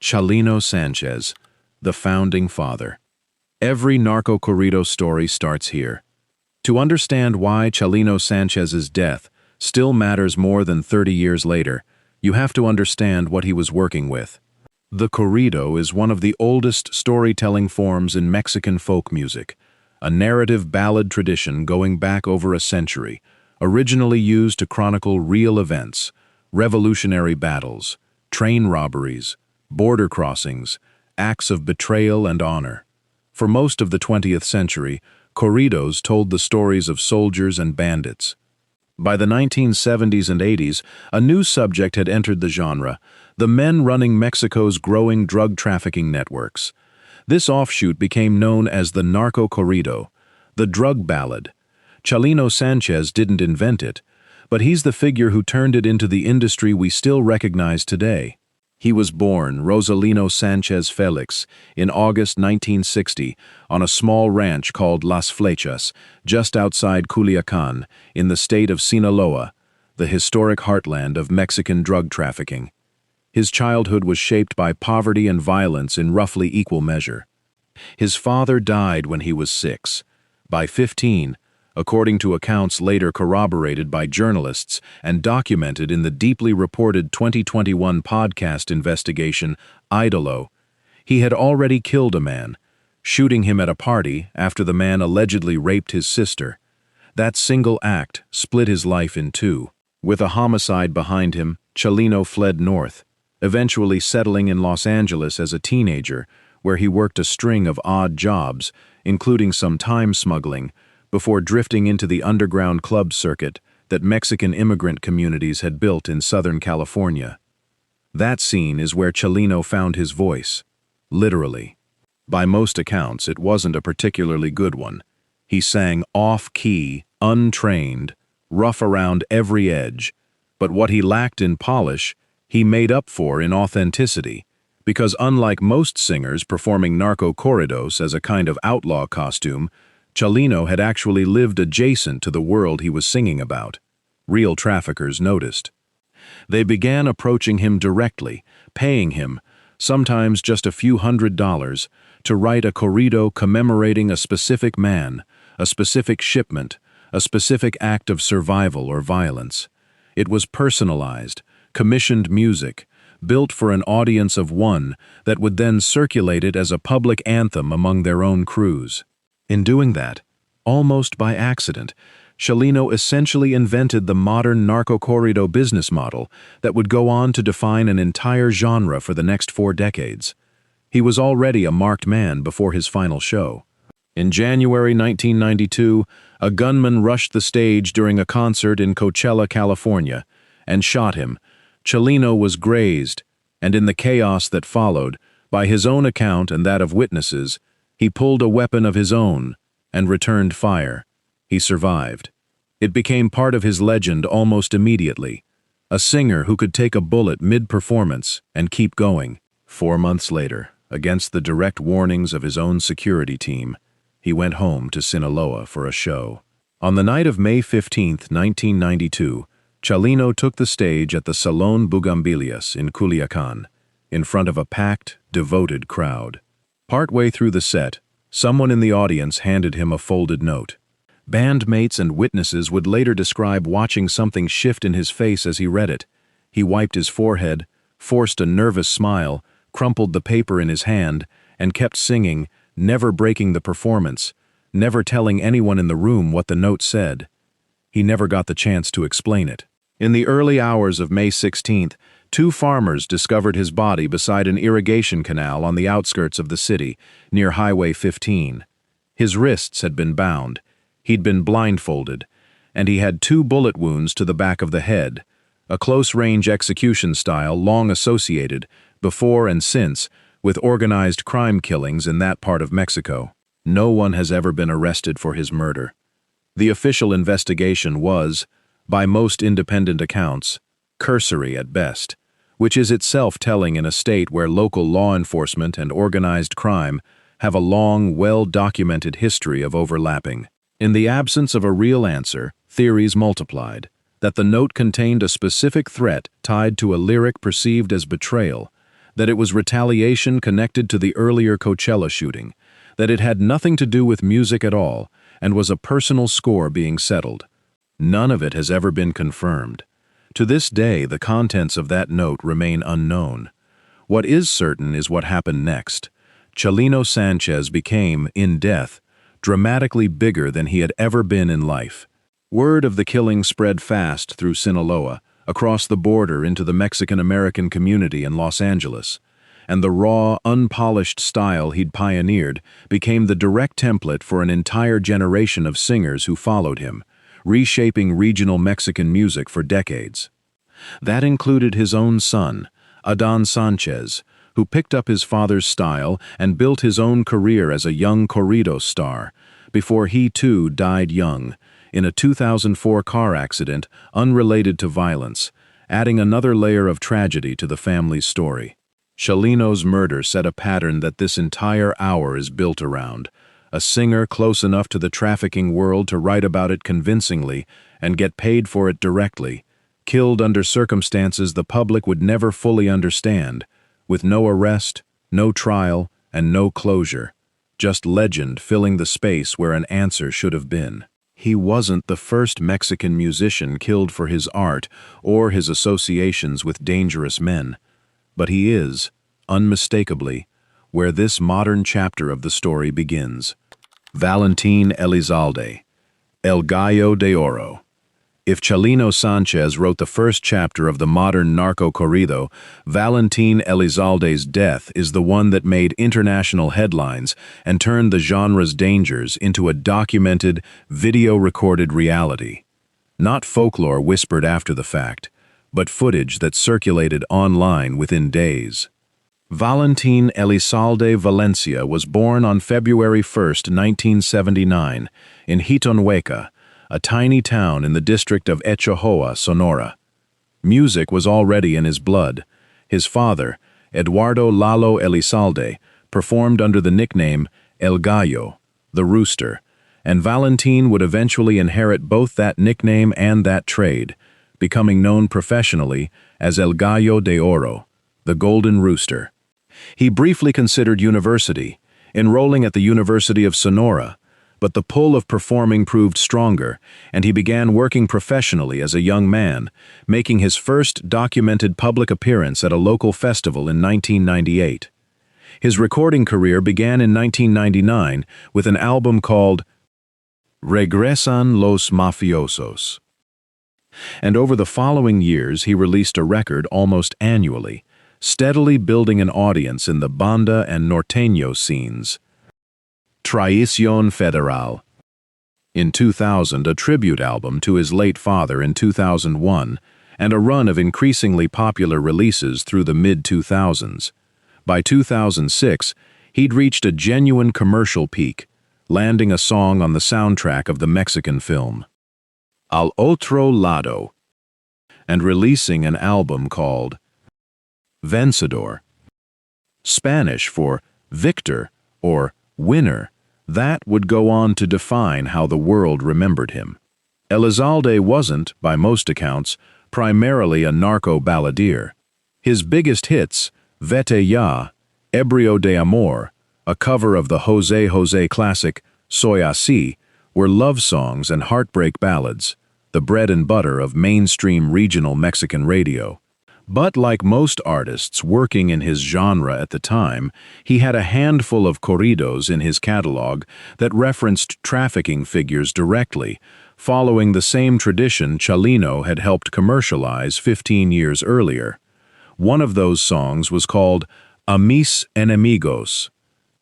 Chalino Sanchez, the founding father. Every narcocorrido story starts here. To understand why Chalino Sanchez's death still matters more than 30 years later, you have to understand what he was working with. The corrido is one of the oldest storytelling forms in Mexican folk music, a narrative ballad tradition going back over a century, originally used to chronicle real events, revolutionary battles, train robberies, border crossings, acts of betrayal and honor. For most of the 20th century, corridos told the stories of soldiers and bandits. By the 1970s and 80s, a new subject had entered the genre: the men running Mexico's growing drug trafficking networks. This offshoot became known as the narcocorrido, the drug ballad. Chalino Sanchez didn't invent it, but he's the figure who turned it into the industry we still recognize today. He was born Rosalino Sanchez Felix in August 1960 on a small ranch called Las Flechas, just outside Culiacan, in the state of Sinaloa, the historic heartland of Mexican drug trafficking. His childhood was shaped by poverty and violence in roughly equal measure. His father died when he was 6. By 15, according to accounts later corroborated by journalists and documented in the deeply reported 2021 podcast investigation, Idolo, he had already killed a man, shooting him at a party after the man allegedly raped his sister. That single act split his life in two. With a homicide behind him, Chalino fled north, eventually settling in Los Angeles as a teenager, where he worked a string of odd jobs, including some time smuggling, before drifting into the underground club circuit that Mexican immigrant communities had built in Southern California. That scene is where Chalino found his voice, literally. By most accounts, it wasn't a particularly good one. He sang off-key, untrained, rough around every edge, but what he lacked in polish, he made up for in authenticity, because unlike most singers performing narcocorridos as a kind of outlaw costume, Chalino had actually lived adjacent to the world he was singing about. Real traffickers noticed. They began approaching him directly, paying him, sometimes just a few $100s, to write a corrido commemorating a specific man, a specific shipment, a specific act of survival or violence. It was personalized, commissioned music, built for an audience of one that would then circulate it as a public anthem among their own crews. In doing that, almost by accident, Chalino essentially invented the modern narcocorrido business model that would go on to define an entire genre for the next 4 decades. He was already a marked man before his final show. In January 1992, a gunman rushed the stage during a concert in Coachella, California, and shot him. Chalino was grazed, and in the chaos that followed, by his own account and that of witnesses, he pulled a weapon of his own and returned fire. He survived. It became part of his legend almost immediately. A singer who could take a bullet mid-performance and keep going. 4 months later, against the direct warnings of his own security team, he went home to Sinaloa for a show. On the night of May 15, 1992, Chalino took the stage at the Salón Bugambilias in Culiacan, in front of a packed, devoted crowd. Partway through the set, someone in the audience handed him a folded note. Bandmates and witnesses would later describe watching something shift in his face as he read it. He wiped his forehead, forced a nervous smile, crumpled the paper in his hand, and kept singing, never breaking the performance, never telling anyone in the room what the note said. He never got the chance to explain it. In the early hours of May 16th, 2 farmers discovered his body beside an irrigation canal on the outskirts of the city, near Highway 15. His wrists had been bound, he'd been blindfolded, and he had 2 bullet wounds to the back of the head, a close-range execution style long associated, before and since, with organized crime killings in that part of Mexico. No one has ever been arrested for his murder. The official investigation was, by most independent accounts, cursory at best, which is itself telling in a state where local law enforcement and organized crime have a long, well-documented history of overlapping. In the absence of a real answer, theories multiplied, that the note contained a specific threat tied to a lyric perceived as betrayal, that it was retaliation connected to the earlier Coachella shooting, that it had nothing to do with music at all, and was a personal score being settled. None of it has ever been confirmed. To this day, the contents of that note remain unknown. What is certain is what happened next. Chalino Sanchez became, in death, dramatically bigger than he had ever been in life. Word of the killing spread fast through Sinaloa, across the border into the Mexican-American community in Los Angeles, and the raw, unpolished style he'd pioneered became the direct template for an entire generation of singers who followed him, reshaping regional Mexican music for decades. That included his own son, Adán Sanchez, who picked up his father's style and built his own career as a young corrido star, before he too died young, in a 2004 car accident unrelated to violence, adding another layer of tragedy to the family's story. Chalino's murder set a pattern that this entire hour is built around, a singer close enough to the trafficking world to write about it convincingly and get paid for it directly, killed under circumstances the public would never fully understand, with no arrest, no trial, and no closure, just legend filling the space where an answer should have been. He wasn't the first Mexican musician killed for his art or his associations with dangerous men, but he is, unmistakably, where this modern chapter of the story begins. Valentin Elizalde, El Gallo de Oro. If Chalino Sanchez wrote the first chapter of the modern narco-corrido, Valentin Elizalde's death is the one that made international headlines and turned the genre's dangers into a documented, video-recorded reality. Not folklore whispered after the fact, but footage that circulated online within days. Valentin Elizalde Valencia was born on February 1, 1979, in Hitonhueca, a tiny town in the district of Echojoa, Sonora. Music was already in his blood. His father, Eduardo Lalo Elizalde, performed under the nickname El Gallo, the Rooster, and Valentin would eventually inherit both that nickname and that trade, becoming known professionally as El Gallo de Oro, the Golden Rooster. He briefly considered university, enrolling at the University of Sonora, but the pull of performing proved stronger, and he began working professionally as a young man, making his first documented public appearance at a local festival in 1998. His recording career began in 1999 with an album called Regresan los Mafiosos. And over the following years he released a record almost annually, steadily building an audience in the banda and norteño scenes. Traición Federal. In 2000, a tribute album to his late father in 2001, and a run of increasingly popular releases through the mid-2000s. By 2006, he'd reached a genuine commercial peak, landing a song on the soundtrack of the Mexican film Al Otro Lado, and releasing an album called Vencedor, Spanish for victor or winner. That would go on to define how the world remembered him. Elizalde wasn't, by most accounts, primarily a narco-balladeer. His biggest hits, Vete Ya, Ebrio de Amor, a cover of the Jose Jose classic Soy Así, were love songs and heartbreak ballads, the bread and butter of mainstream regional Mexican radio. But like most artists working in his genre at the time, he had a handful of corridos in his catalog that referenced trafficking figures directly, following the same tradition Chalino had helped commercialize 15 years earlier. One of those songs was called A Mis Enemigos,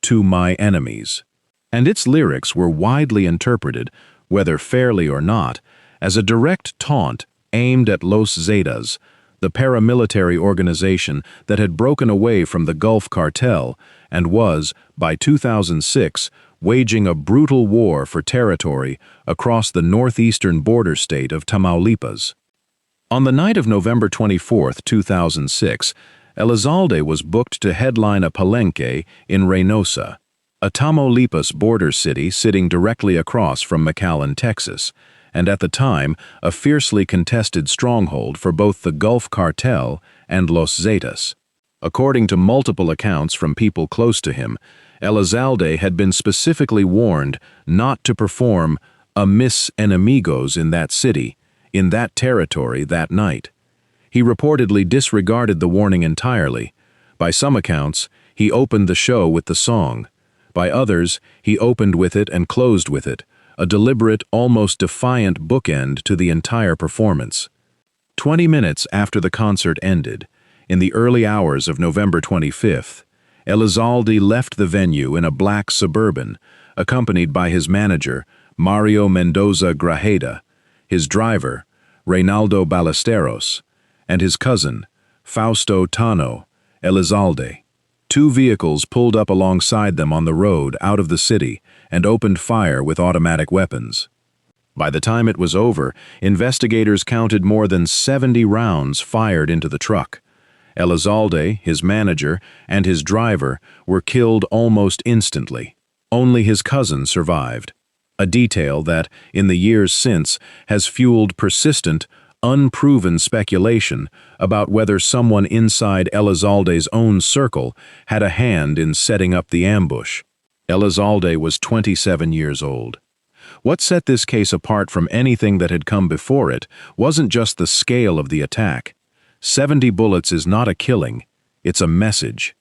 To My Enemies, and its lyrics were widely interpreted, whether fairly or not, as a direct taunt aimed at Los Zetas, the paramilitary organization that had broken away from the Gulf Cartel and was, by 2006, waging a brutal war for territory across the northeastern border state of Tamaulipas. On the night of November 24, 2006, Elizalde was booked to headline a palenque in Reynosa, a Tamaulipas border city sitting directly across from McAllen, Texas, and at the time a fiercely contested stronghold for both the Gulf Cartel and Los Zetas. According to multiple accounts from people close to him, Elizalde had been specifically warned not to perform a mis enemigos in that city, in that territory that night. He reportedly disregarded the warning entirely. By some accounts, he opened the show with the song. By others, he opened with it and closed with it, a deliberate, almost defiant bookend to the entire performance. 20 minutes after the concert ended, in the early hours of November 25th, Elizalde left the venue in a black Suburban, accompanied by his manager, Mario Mendoza Grajeda, his driver, Reynaldo Ballesteros, and his cousin, Fausto Tano Elizalde. 2 vehicles pulled up alongside them on the road out of the city and opened fire with automatic weapons. By the time it was over, investigators counted more than 70 rounds fired into the truck. Elizalde, his manager, and his driver were killed almost instantly. Only his cousin survived, a detail that, in the years since, has fueled persistent, unproven speculation about whether someone inside Elizalde's own circle had a hand in setting up the ambush. Elizalde was 27 years old. What set this case apart from anything that had come before it wasn't just the scale of the attack. 70 bullets is not a killing, it's a message.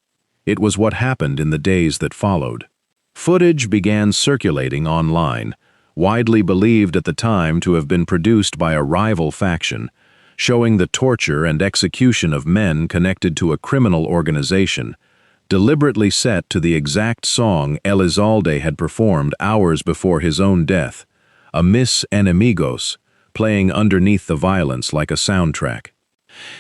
It was what happened in the days that followed. Footage began circulating online, widely believed at the time to have been produced by a rival faction, showing the torture and execution of men connected to a criminal organization, deliberately set to the exact song Elizalde had performed hours before his own death, a mis enemigos, playing underneath the violence like a soundtrack.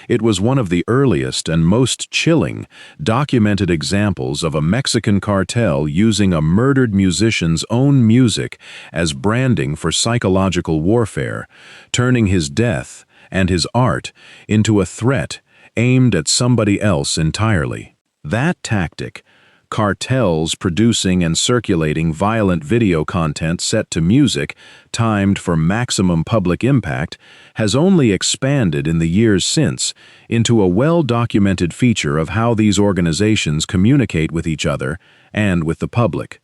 It was one of the earliest and most chilling documented examples of a Mexican cartel using a murdered musician's own music as branding for psychological warfare, turning his death and his art into a threat aimed at somebody else entirely. That tactic, cartels producing and circulating violent video content set to music, timed for maximum public impact, has only expanded in the years since into a well-documented feature of how these organizations communicate with each other and with the public.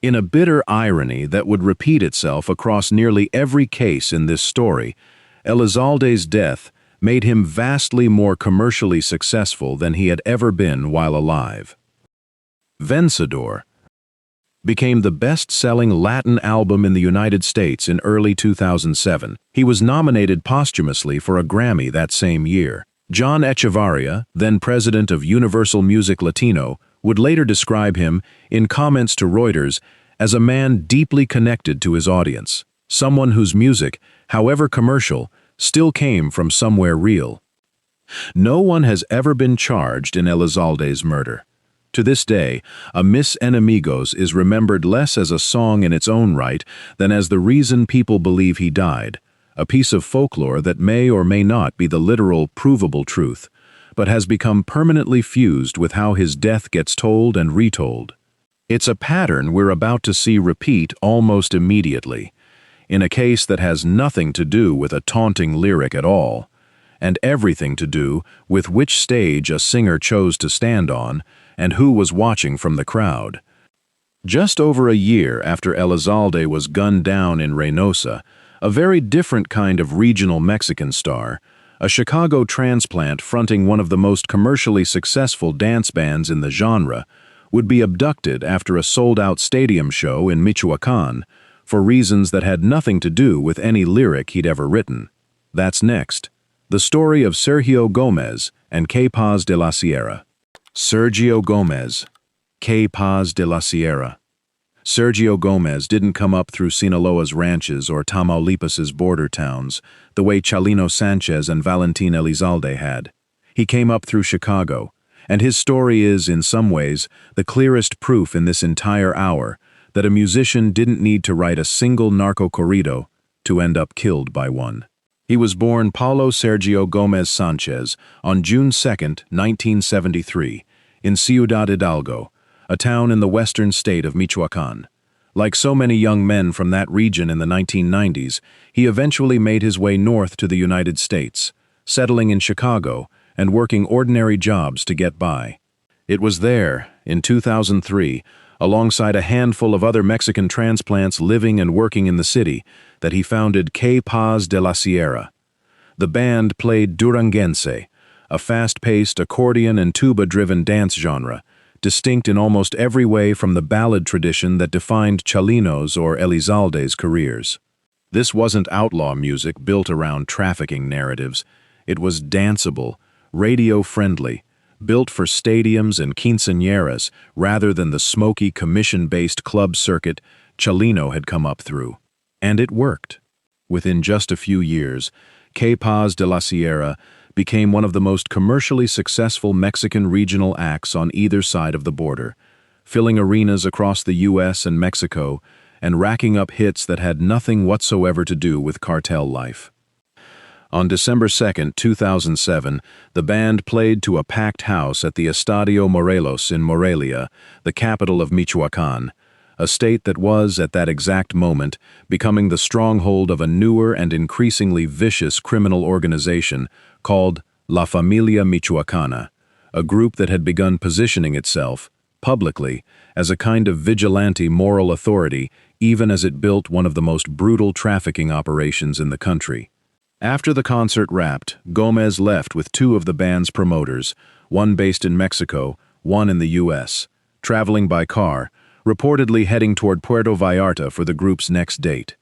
In a bitter irony that would repeat itself across nearly every case in this story, Elizalde's death made him vastly more commercially successful than he had ever been while alive. Vencedor became the best-selling Latin album in the United States in early 2007. He was nominated posthumously for a Grammy that same year. John Echevarria, then president of Universal Music Latino, would later describe him, in comments to Reuters, as a man deeply connected to his audience, someone whose music, however commercial, still came from somewhere real. No one has ever been charged in Elizalde's murder. To this day, a Mis Enemigos is remembered less as a song in its own right than as the reason people believe he died, a piece of folklore that may or may not be the literal, provable truth, but has become permanently fused with how his death gets told and retold. It's a pattern we're about to see repeat almost immediately, in a case that has nothing to do with a taunting lyric at all, and everything to do with which stage a singer chose to stand on and who was watching from the crowd. Just over a year after Elizalde was gunned down in Reynosa, a very different kind of regional Mexican star, a Chicago transplant fronting one of the most commercially successful dance bands in the genre, would be abducted after a sold-out stadium show in Michoacan for reasons that had nothing to do with any lyric he'd ever written. That's next. The story of Sergio Gomez and Que Paz de la Sierra. Sergio Gomez, Que Paz de la Sierra. Sergio Gomez didn't come up through Sinaloa's ranches or Tamaulipas's border towns the way Chalino Sanchez and Valentin Elizalde had. He came up through Chicago, and his story is, in some ways, the clearest proof in this entire hour that a musician didn't need to write a single narcocorrido to end up killed by one. He was born Paulo Sergio Gomez Sanchez on June 2, 1973, in Ciudad Hidalgo, a town in the western state of Michoacan. Like so many young men from that region in the 1990s, he eventually made his way north to the United States, settling in Chicago and working ordinary jobs to get by. It was there, in 2003, alongside a handful of other Mexican transplants living and working in the city, that he founded Cartels de la Sierra. The band played Duranguense, a fast-paced accordion and tuba-driven dance genre, distinct in almost every way from the ballad tradition that defined Chalino's or Elizalde's careers. This wasn't outlaw music built around trafficking narratives. It was danceable, radio-friendly, built for stadiums and quinceañeras rather than the smoky commission-based club circuit Chalino had come up through. And it worked. Within just a few years, Cartels de la Sierra became one of the most commercially successful Mexican regional acts on either side of the border, filling arenas across the U.S. and Mexico and racking up hits that had nothing whatsoever to do with cartel life. On December 2, 2007, the band played to a packed house at the Estadio Morelos in Morelia, the capital of Michoacán, a state that was, at that exact moment, becoming the stronghold of a newer and increasingly vicious criminal organization called La Familia Michoacana, a group that had begun positioning itself, publicly, as a kind of vigilante moral authority, even as it built one of the most brutal trafficking operations in the country. After the concert wrapped, Gomez left with two of the band's promoters, one based in Mexico, one in the U.S., traveling by car, reportedly heading toward Puerto Vallarta for the group's next date.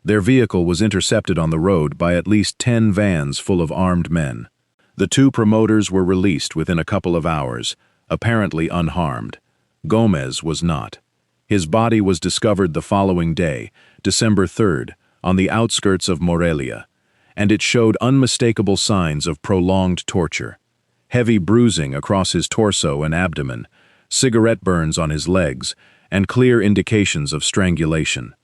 Their vehicle was intercepted on the road by at least 10 vans full of armed men. The two promoters were released within a couple of hours, apparently unharmed. Gomez was not. His body was discovered the following day, December 3rd, on the outskirts of Morelia, and it showed unmistakable signs of prolonged torture. Heavy bruising across his torso and abdomen, cigarette burns on his legs, and clear indications of strangulation.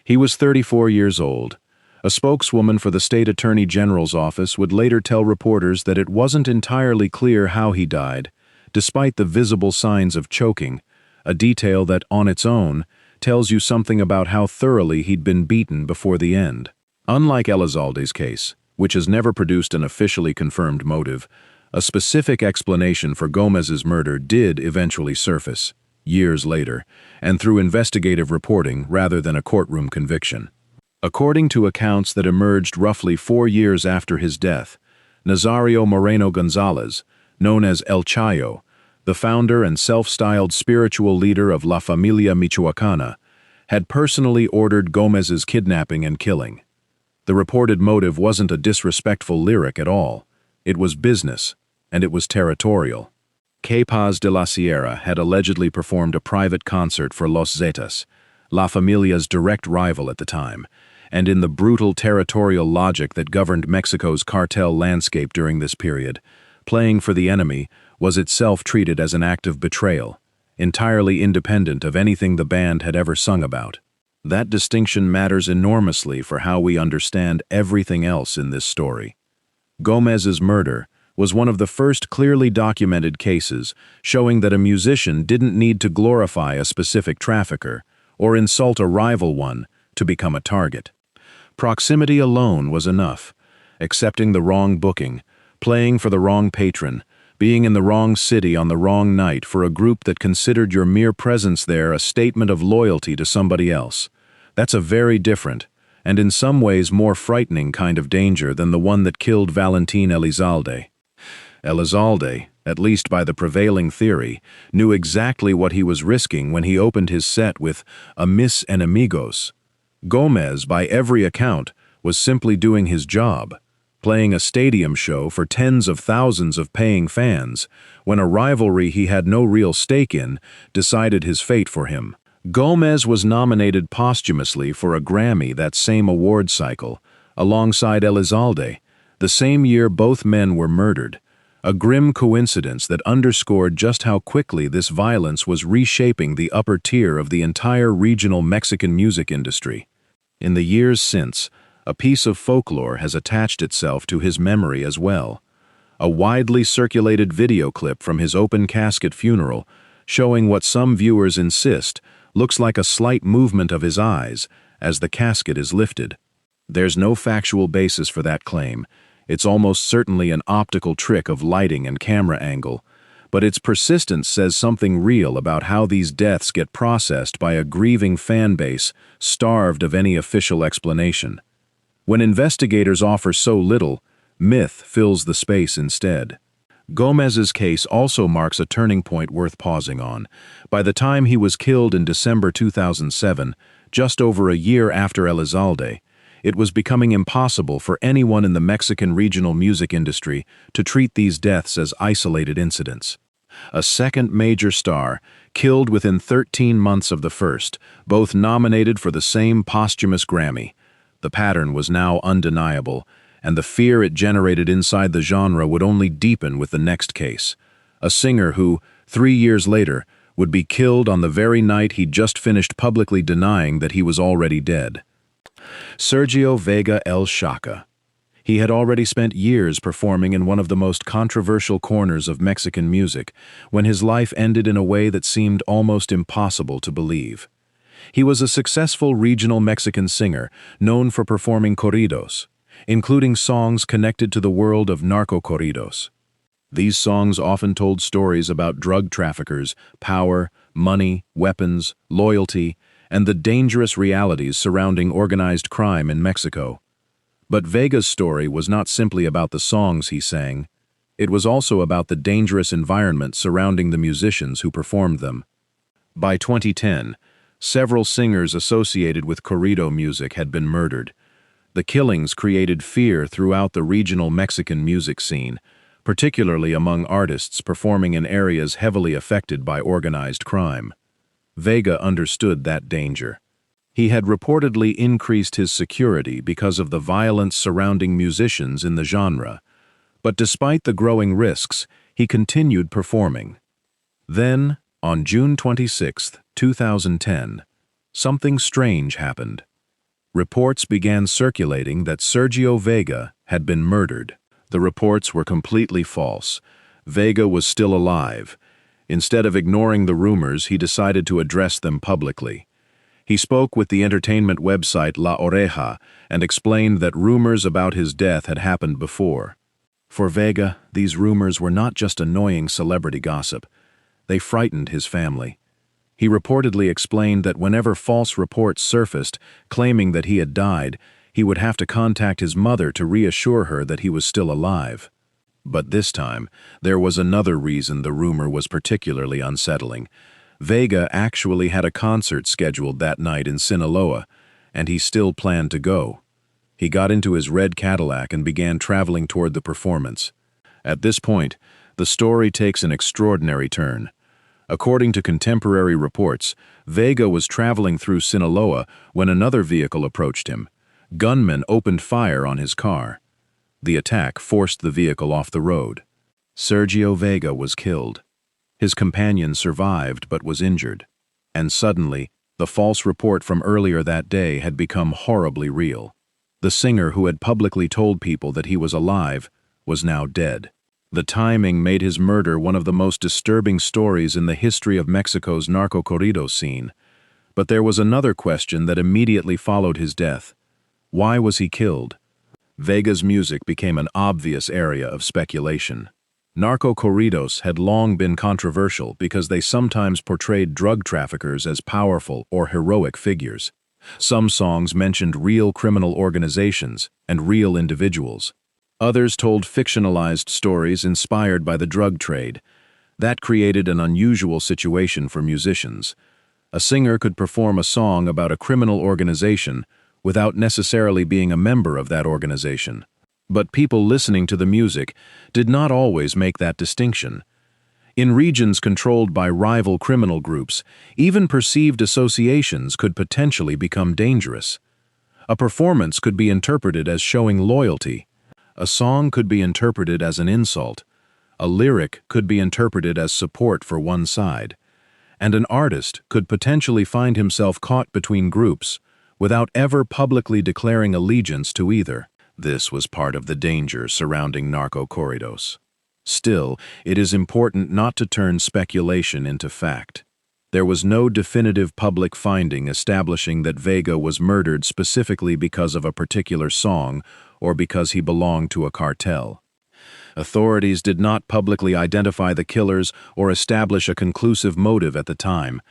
He was 34 years old. A spokeswoman for the state attorney general's office would later tell reporters that it wasn't entirely clear how he died, despite the visible signs of choking, a detail that, on its own, tells you something about how thoroughly he'd been beaten before the end. Unlike Elizalde's case, which has never produced an officially confirmed motive, a specific explanation for Gomez's murder did eventually surface, years later, and through investigative reporting rather than a courtroom conviction. According to accounts that emerged roughly 4 years after his death, Nazario Moreno Gonzalez, known as El Chayo, the founder and self-styled spiritual leader of La Familia Michoacana, had personally ordered Gomez's kidnapping and killing. The reported motive wasn't a disrespectful lyric at all. It was business, and it was territorial. Cartels de la Sierra had allegedly performed a private concert for Los Zetas, La Familia's direct rival at the time, and in the brutal territorial logic that governed Mexico's cartel landscape during this period, playing for the enemy was itself treated as an act of betrayal, entirely independent of anything the band had ever sung about. That distinction matters enormously for how we understand everything else in this story. Gomez's murder was one of the first clearly documented cases showing that a musician didn't need to glorify a specific trafficker or insult a rival one to become a target. Proximity alone was enough. Accepting the wrong booking, playing for the wrong patron, being in the wrong city on the wrong night for a group that considered your mere presence there a statement of loyalty to somebody else. That's a very different, and in some ways more frightening kind of danger than the one that killed Valentin Elizalde. Elizalde, at least by the prevailing theory, knew exactly what he was risking when he opened his set with "A Mis Enemigos." Gomez, by every account, was simply doing his job, playing a stadium show for tens of thousands of paying fans, when a rivalry he had no real stake in decided his fate for him. Gomez was nominated posthumously for a Grammy that same award cycle, alongside Elizalde, the same year both men were murdered, a grim coincidence that underscored just how quickly this violence was reshaping the upper tier of the entire regional Mexican music industry. In the years since, a piece of folklore has attached itself to his memory as well. A widely circulated video clip from his open casket funeral, showing what some viewers insist looks like a slight movement of his eyes as the casket is lifted. There's no factual basis for that claim, It's almost certainly an optical trick of lighting and camera angle, but its persistence says something real about how these deaths get processed by a grieving fan base starved of any official explanation. When investigators offer so little, myth fills the space instead. Gomez's case also marks a turning point worth pausing on. By the time he was killed in December 2007, just over a year after Elizalde, it was becoming impossible for anyone in the Mexican regional music industry to treat these deaths as isolated incidents. A second major star, killed within 13 months of the first, both nominated for the same posthumous Grammy. The pattern was now undeniable, and the fear it generated inside the genre would only deepen with the next case. A singer who, 3 years later, would be killed on the very night he'd just finished publicly denying that he was already dead. Sergio Vega El Shaka. He had already spent years performing in one of the most controversial corners of Mexican music when his life ended in a way that seemed almost impossible to believe. He was a successful regional Mexican singer known for performing corridos, including songs connected to the world of narcocorridos. These songs often told stories about drug traffickers, power, money, weapons, loyalty, and the dangerous realities surrounding organized crime in Mexico. But Vega's story was not simply about the songs he sang. It was also about the dangerous environment surrounding the musicians who performed them. By 2010, several singers associated with corrido music had been murdered. The killings created fear throughout the regional Mexican music scene, particularly among artists performing in areas heavily affected by organized crime. Vega understood that danger. He had reportedly increased his security because of the violence surrounding musicians in the genre, but despite the growing risks, he continued performing. Then, on June 26, 2010, something strange happened. Reports began circulating that Sergio Vega had been murdered. The reports were completely false. Vega was still alive. Instead of ignoring the rumors, he decided to address them publicly. He spoke with the entertainment website La Oreja and explained that rumors about his death had happened before. For Vega, these rumors were not just annoying celebrity gossip. They frightened his family. He reportedly explained that whenever false reports surfaced claiming that he had died, he would have to contact his mother to reassure her that he was still alive. But this time, there was another reason the rumor was particularly unsettling. Vega actually had a concert scheduled that night in Sinaloa, and he still planned to go. He got into his red Cadillac and began traveling toward the performance. At this point, the story takes an extraordinary turn. According to contemporary reports, Vega was traveling through Sinaloa when another vehicle approached him. Gunmen opened fire on his car. The attack forced the vehicle off the road. Sergio Vega was killed. His companion survived but was injured. And suddenly, the false report from earlier that day had become horribly real. The singer who had publicly told people that he was alive was now dead. The timing made his murder one of the most disturbing stories in the history of Mexico's narcocorrido scene. But there was another question that immediately followed his death. Why was he killed? Vega's music became an obvious area of speculation. Narcocorridos had long been controversial because they sometimes portrayed drug traffickers as powerful or heroic figures. Some songs mentioned real criminal organizations and real individuals. Others told fictionalized stories inspired by the drug trade. That created an unusual situation for musicians. A singer could perform a song about a criminal organization without necessarily being a member of that organization. But people listening to the music did not always make that distinction. In regions controlled by rival criminal groups, even perceived associations could potentially become dangerous. A performance could be interpreted as showing loyalty. A song could be interpreted as an insult. A lyric could be interpreted as support for one side. And an artist could potentially find himself caught between groups without ever publicly declaring allegiance to either. This was part of the danger surrounding narcocorridos. Still, it is important not to turn speculation into fact. There was no definitive public finding establishing that Vega was murdered specifically because of a particular song or because he belonged to a cartel. Authorities did not publicly identify the killers or establish a conclusive motive at the time.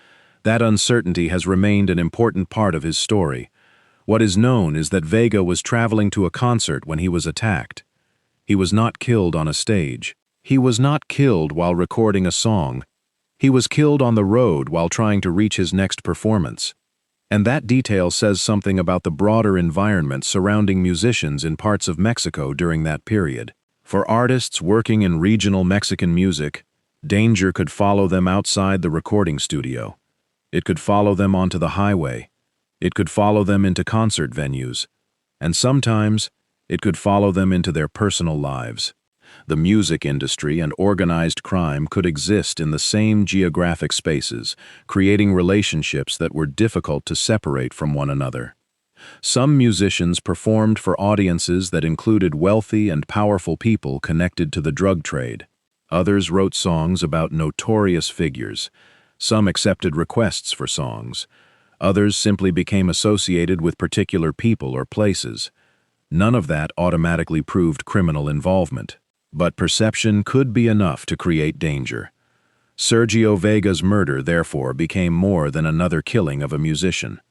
That uncertainty has remained an important part of his story. What is known is that Vega was traveling to a concert when he was attacked. He was not killed on a stage. He was not killed while recording a song. He was killed on the road while trying to reach his next performance. And that detail says something about the broader environment surrounding musicians in parts of Mexico during that period. For artists working in regional Mexican music, danger could follow them outside the recording studio. It could follow them onto the highway. It could follow them into concert venues. And sometimes, it could follow them into their personal lives. The music industry and organized crime could exist in the same geographic spaces, creating relationships that were difficult to separate from one another. Some musicians performed for audiences that included wealthy and powerful people connected to the drug trade. Others wrote songs about notorious figures. Some accepted requests for songs. Others simply became associated with particular people or places. None of that automatically proved criminal involvement. But perception could be enough to create danger. Sergio Vega's murder, therefore, became more than another killing of a musician.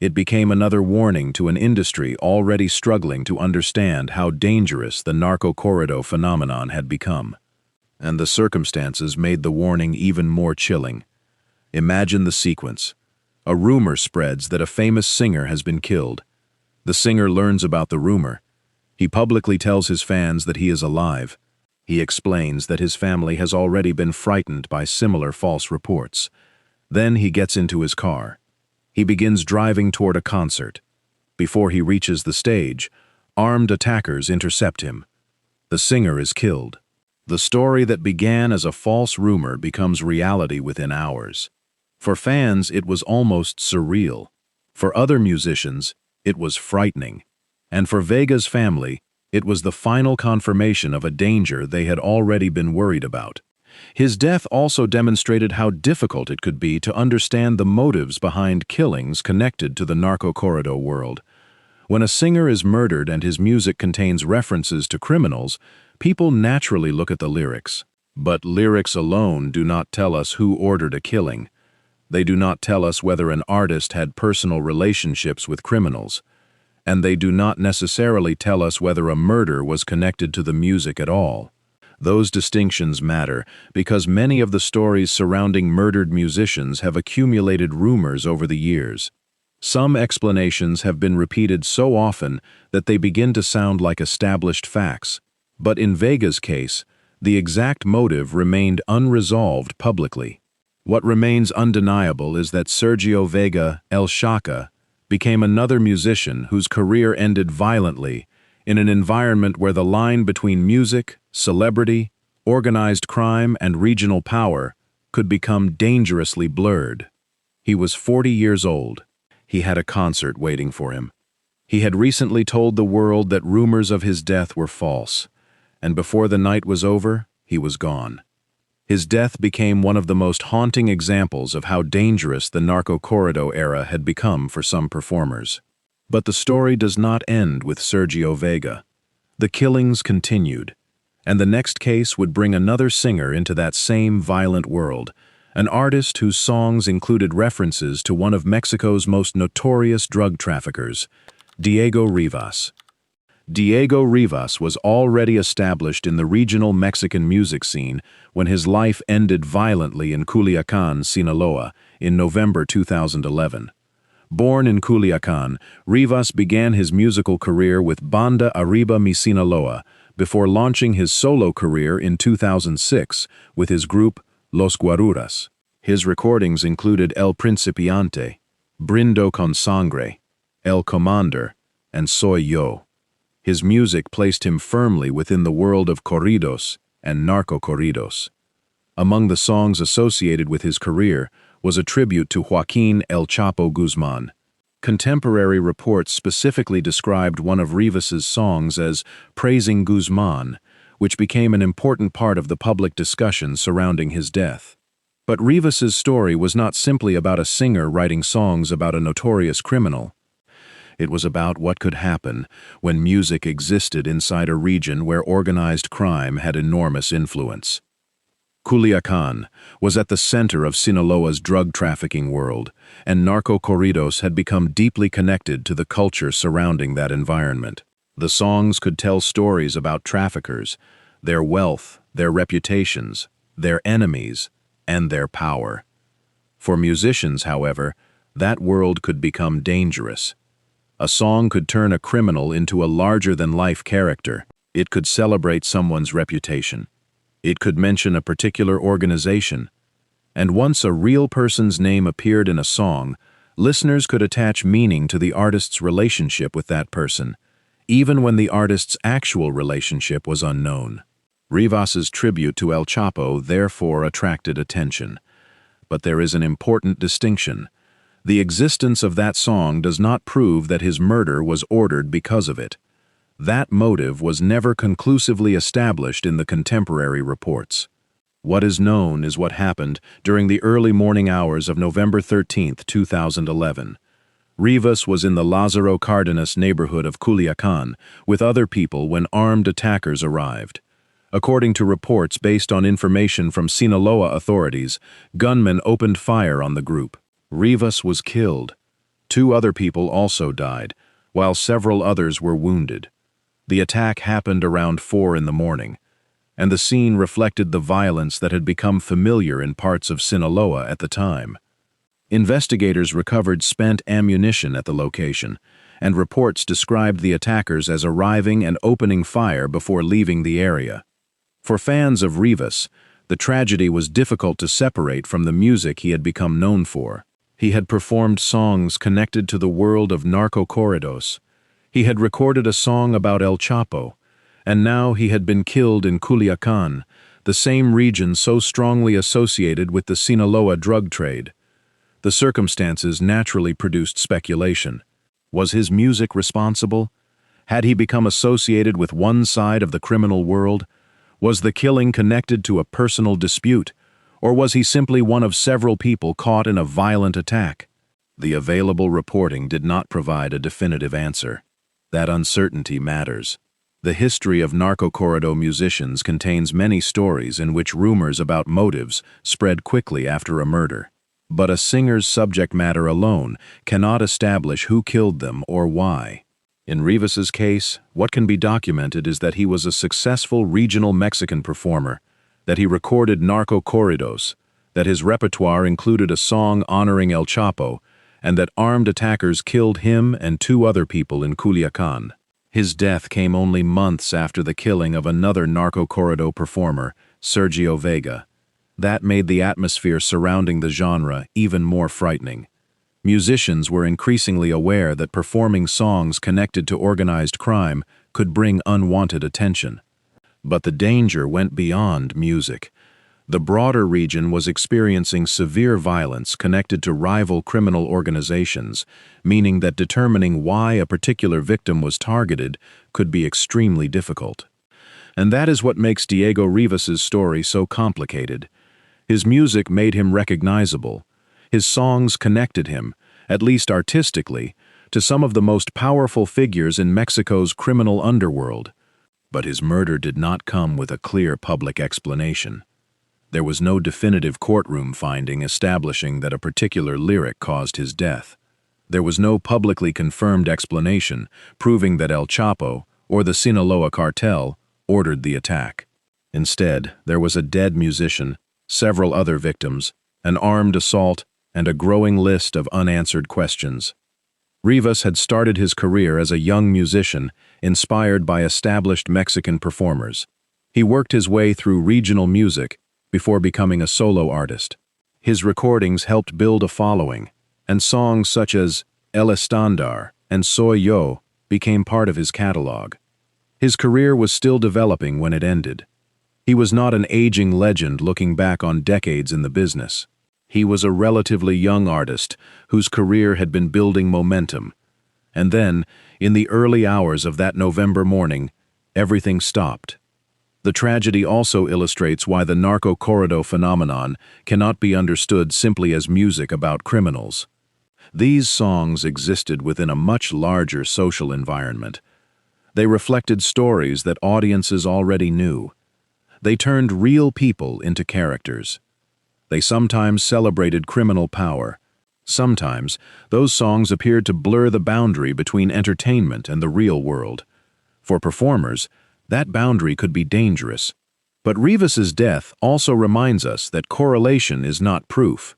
It became another warning to an industry already struggling to understand how dangerous the narcocorrido phenomenon had become. And the circumstances made the warning even more chilling. Imagine the sequence. A rumor spreads that a famous singer has been killed. The singer learns about the rumor. He publicly tells his fans that he is alive. He explains that his family has already been frightened by similar false reports. Then he gets into his car. He begins driving toward a concert. Before he reaches the stage, armed attackers intercept him. The singer is killed. The story that began as a false rumor becomes reality within hours. For fans, it was almost surreal. For other musicians, it was frightening. And for Vega's family, it was the final confirmation of a danger they had already been worried about. His death also demonstrated how difficult it could be to understand the motives behind killings connected to the narcocorrido world. When a singer is murdered and his music contains references to criminals, people naturally look at the lyrics. But lyrics alone do not tell us who ordered a killing. They do not tell us whether an artist had personal relationships with criminals. And they do not necessarily tell us whether a murder was connected to the music at all. Those distinctions matter because many of the stories surrounding murdered musicians have accumulated rumors over the years. Some explanations have been repeated so often that they begin to sound like established facts. But in Vega's case, the exact motive remained unresolved publicly. What remains undeniable is that Sergio Vega, El Shaka, became another musician whose career ended violently in an environment where the line between music, celebrity, organized crime, and regional power could become dangerously blurred. He was 40 years old. He had a concert waiting for him. He had recently told the world that rumors of his death were false, and before the night was over, he was gone. His death became one of the most haunting examples of how dangerous the narcocorrido era had become for some performers. But the story does not end with Sergio Vega. The killings continued, and the next case would bring another singer into that same violent world, an artist whose songs included references to one of Mexico's most notorious drug traffickers, Diego Rivas. Diego Rivas was already established in the regional Mexican music scene when his life ended violently in Culiacán, Sinaloa, in November 2011. Born in Culiacán, Rivas began his musical career with Banda Arriba Mi Sinaloa before launching his solo career in 2006 with his group Los Guaruras. His recordings included El Principiante, Brindo con Sangre, El Commander, and Soy Yo. His music placed him firmly within the world of corridos and narcocorridos. Among the songs associated with his career was a tribute to Joaquín El Chapo Guzmán. Contemporary reports specifically described one of Rivas's songs as praising Guzmán, which became an important part of the public discussion surrounding his death. But Rivas's story was not simply about a singer writing songs about a notorious criminal. It was about what could happen when music existed inside a region where organized crime had enormous influence. Culiacan was at the center of Sinaloa's drug trafficking world, and narcocorridos had become deeply connected to the culture surrounding that environment. The songs could tell stories about traffickers, their wealth, their reputations, their enemies, and their power. For musicians, however, that world could become dangerous. A song could turn a criminal into a larger-than-life character. It could celebrate someone's reputation. It could mention a particular organization. And once a real person's name appeared in a song, listeners could attach meaning to the artist's relationship with that person, even when the artist's actual relationship was unknown. Rivas's tribute to El Chapo therefore attracted attention. But there is an important distinction. The existence of that song does not prove that his murder was ordered because of it. That motive was never conclusively established in the contemporary reports. What is known is what happened during the early morning hours of November 13, 2011. Rivas was in the Lázaro Cárdenas neighborhood of Culiacan with other people when armed attackers arrived. According to reports based on information from Sinaloa authorities, gunmen opened fire on the group. Rivas was killed. 2 other people also died, while several others were wounded. The attack happened around 4 in the morning, and the scene reflected the violence that had become familiar in parts of Sinaloa at the time. Investigators recovered spent ammunition at the location, and reports described the attackers as arriving and opening fire before leaving the area. For fans of Rivas, the tragedy was difficult to separate from the music he had become known for. He had performed songs connected to the world of narcocorridos. He had recorded a song about El Chapo, and now he had been killed in Culiacan, the same region so strongly associated with the Sinaloa drug trade. The circumstances naturally produced speculation. Was his music responsible? Had he become associated with one side of the criminal world? Was the killing connected to a personal dispute? Or was he simply one of several people caught in a violent attack? The available reporting did not provide a definitive answer. That uncertainty matters. The history of narcocorrido musicians contains many stories in which rumors about motives spread quickly after a murder. But a singer's subject matter alone cannot establish who killed them or why. In Rivas's case, what can be documented is that he was a successful regional Mexican performer, that he recorded narcocorridos, that his repertoire included a song honoring El Chapo, and that armed attackers killed him and 2 other people in Culiacan. His death came only months after the killing of another narcocorrido performer, Sergio Vega. That made the atmosphere surrounding the genre even more frightening. Musicians were increasingly aware that performing songs connected to organized crime could bring unwanted attention. But the danger went beyond music. The broader region was experiencing severe violence connected to rival criminal organizations, meaning that determining why a particular victim was targeted could be extremely difficult. And that is what makes Diego Rivas's story so complicated. His music made him recognizable. His songs connected him, at least artistically, to some of the most powerful figures in Mexico's criminal underworld. But his murder did not come with a clear public explanation. There was no definitive courtroom finding establishing that a particular lyric caused his death. There was no publicly confirmed explanation proving that El Chapo, or the Sinaloa cartel, ordered the attack. Instead, there was a dead musician, several other victims, an armed assault, and a growing list of unanswered questions. Rivas had started his career as a young musician, inspired by established Mexican performers. He worked his way through regional music before becoming a solo artist. His recordings helped build a following, and songs such as El Estándar and Soy Yo became part of his catalog. His career was still developing when it ended. He was not an aging legend looking back on decades in the business. He was a relatively young artist whose career had been building momentum. And then, in the early hours of that November morning, everything stopped. The tragedy also illustrates why the narcocorrido phenomenon cannot be understood simply as music about criminals. These songs existed within a much larger social environment. They reflected stories that audiences already knew. They turned real people into characters. They sometimes celebrated criminal power. Sometimes, those songs appeared to blur the boundary between entertainment and the real world. For performers, that boundary could be dangerous. But Rivas's death also reminds us that correlation is not proof.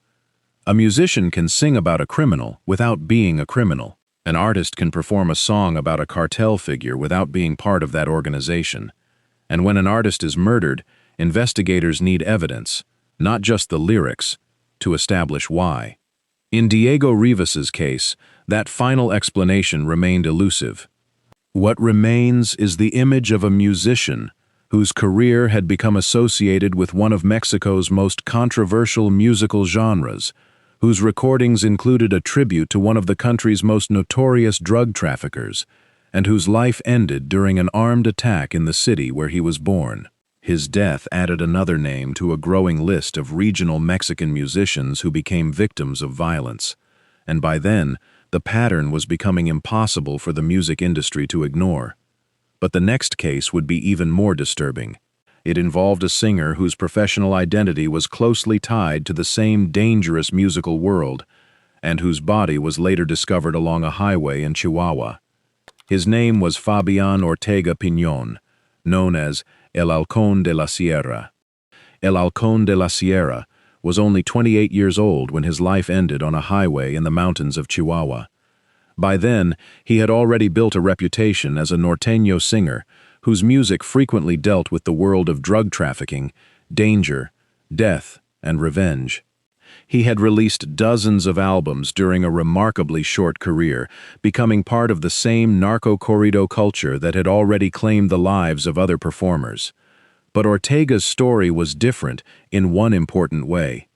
A musician can sing about a criminal without being a criminal. An artist can perform a song about a cartel figure without being part of that organization. And when an artist is murdered, investigators need evidence, not just the lyrics, to establish why. In Diego Rivas's case, that final explanation remained elusive. What remains is the image of a musician whose career had become associated with one of Mexico's most controversial musical genres, whose recordings included a tribute to one of the country's most notorious drug traffickers, and whose life ended during an armed attack in the city where he was born. His death added another name to a growing list of regional Mexican musicians who became victims of violence, and by then, the pattern was becoming impossible for the music industry to ignore. But the next case would be even more disturbing. It involved a singer whose professional identity was closely tied to the same dangerous musical world, and whose body was later discovered along a highway in Chihuahua. His name was Fabián Ortega Piñón, known as El Halcón de la Sierra. El Halcón de la Sierra was only 28 years old when his life ended on a highway in the mountains of Chihuahua. By then, he had already built a reputation as a norteño singer whose music frequently dealt with the world of drug trafficking, danger, death, and revenge. He had released dozens of albums during a remarkably short career, becoming part of the same narcocorrido culture that had already claimed the lives of other performers. But Ortega's story was different in one important way.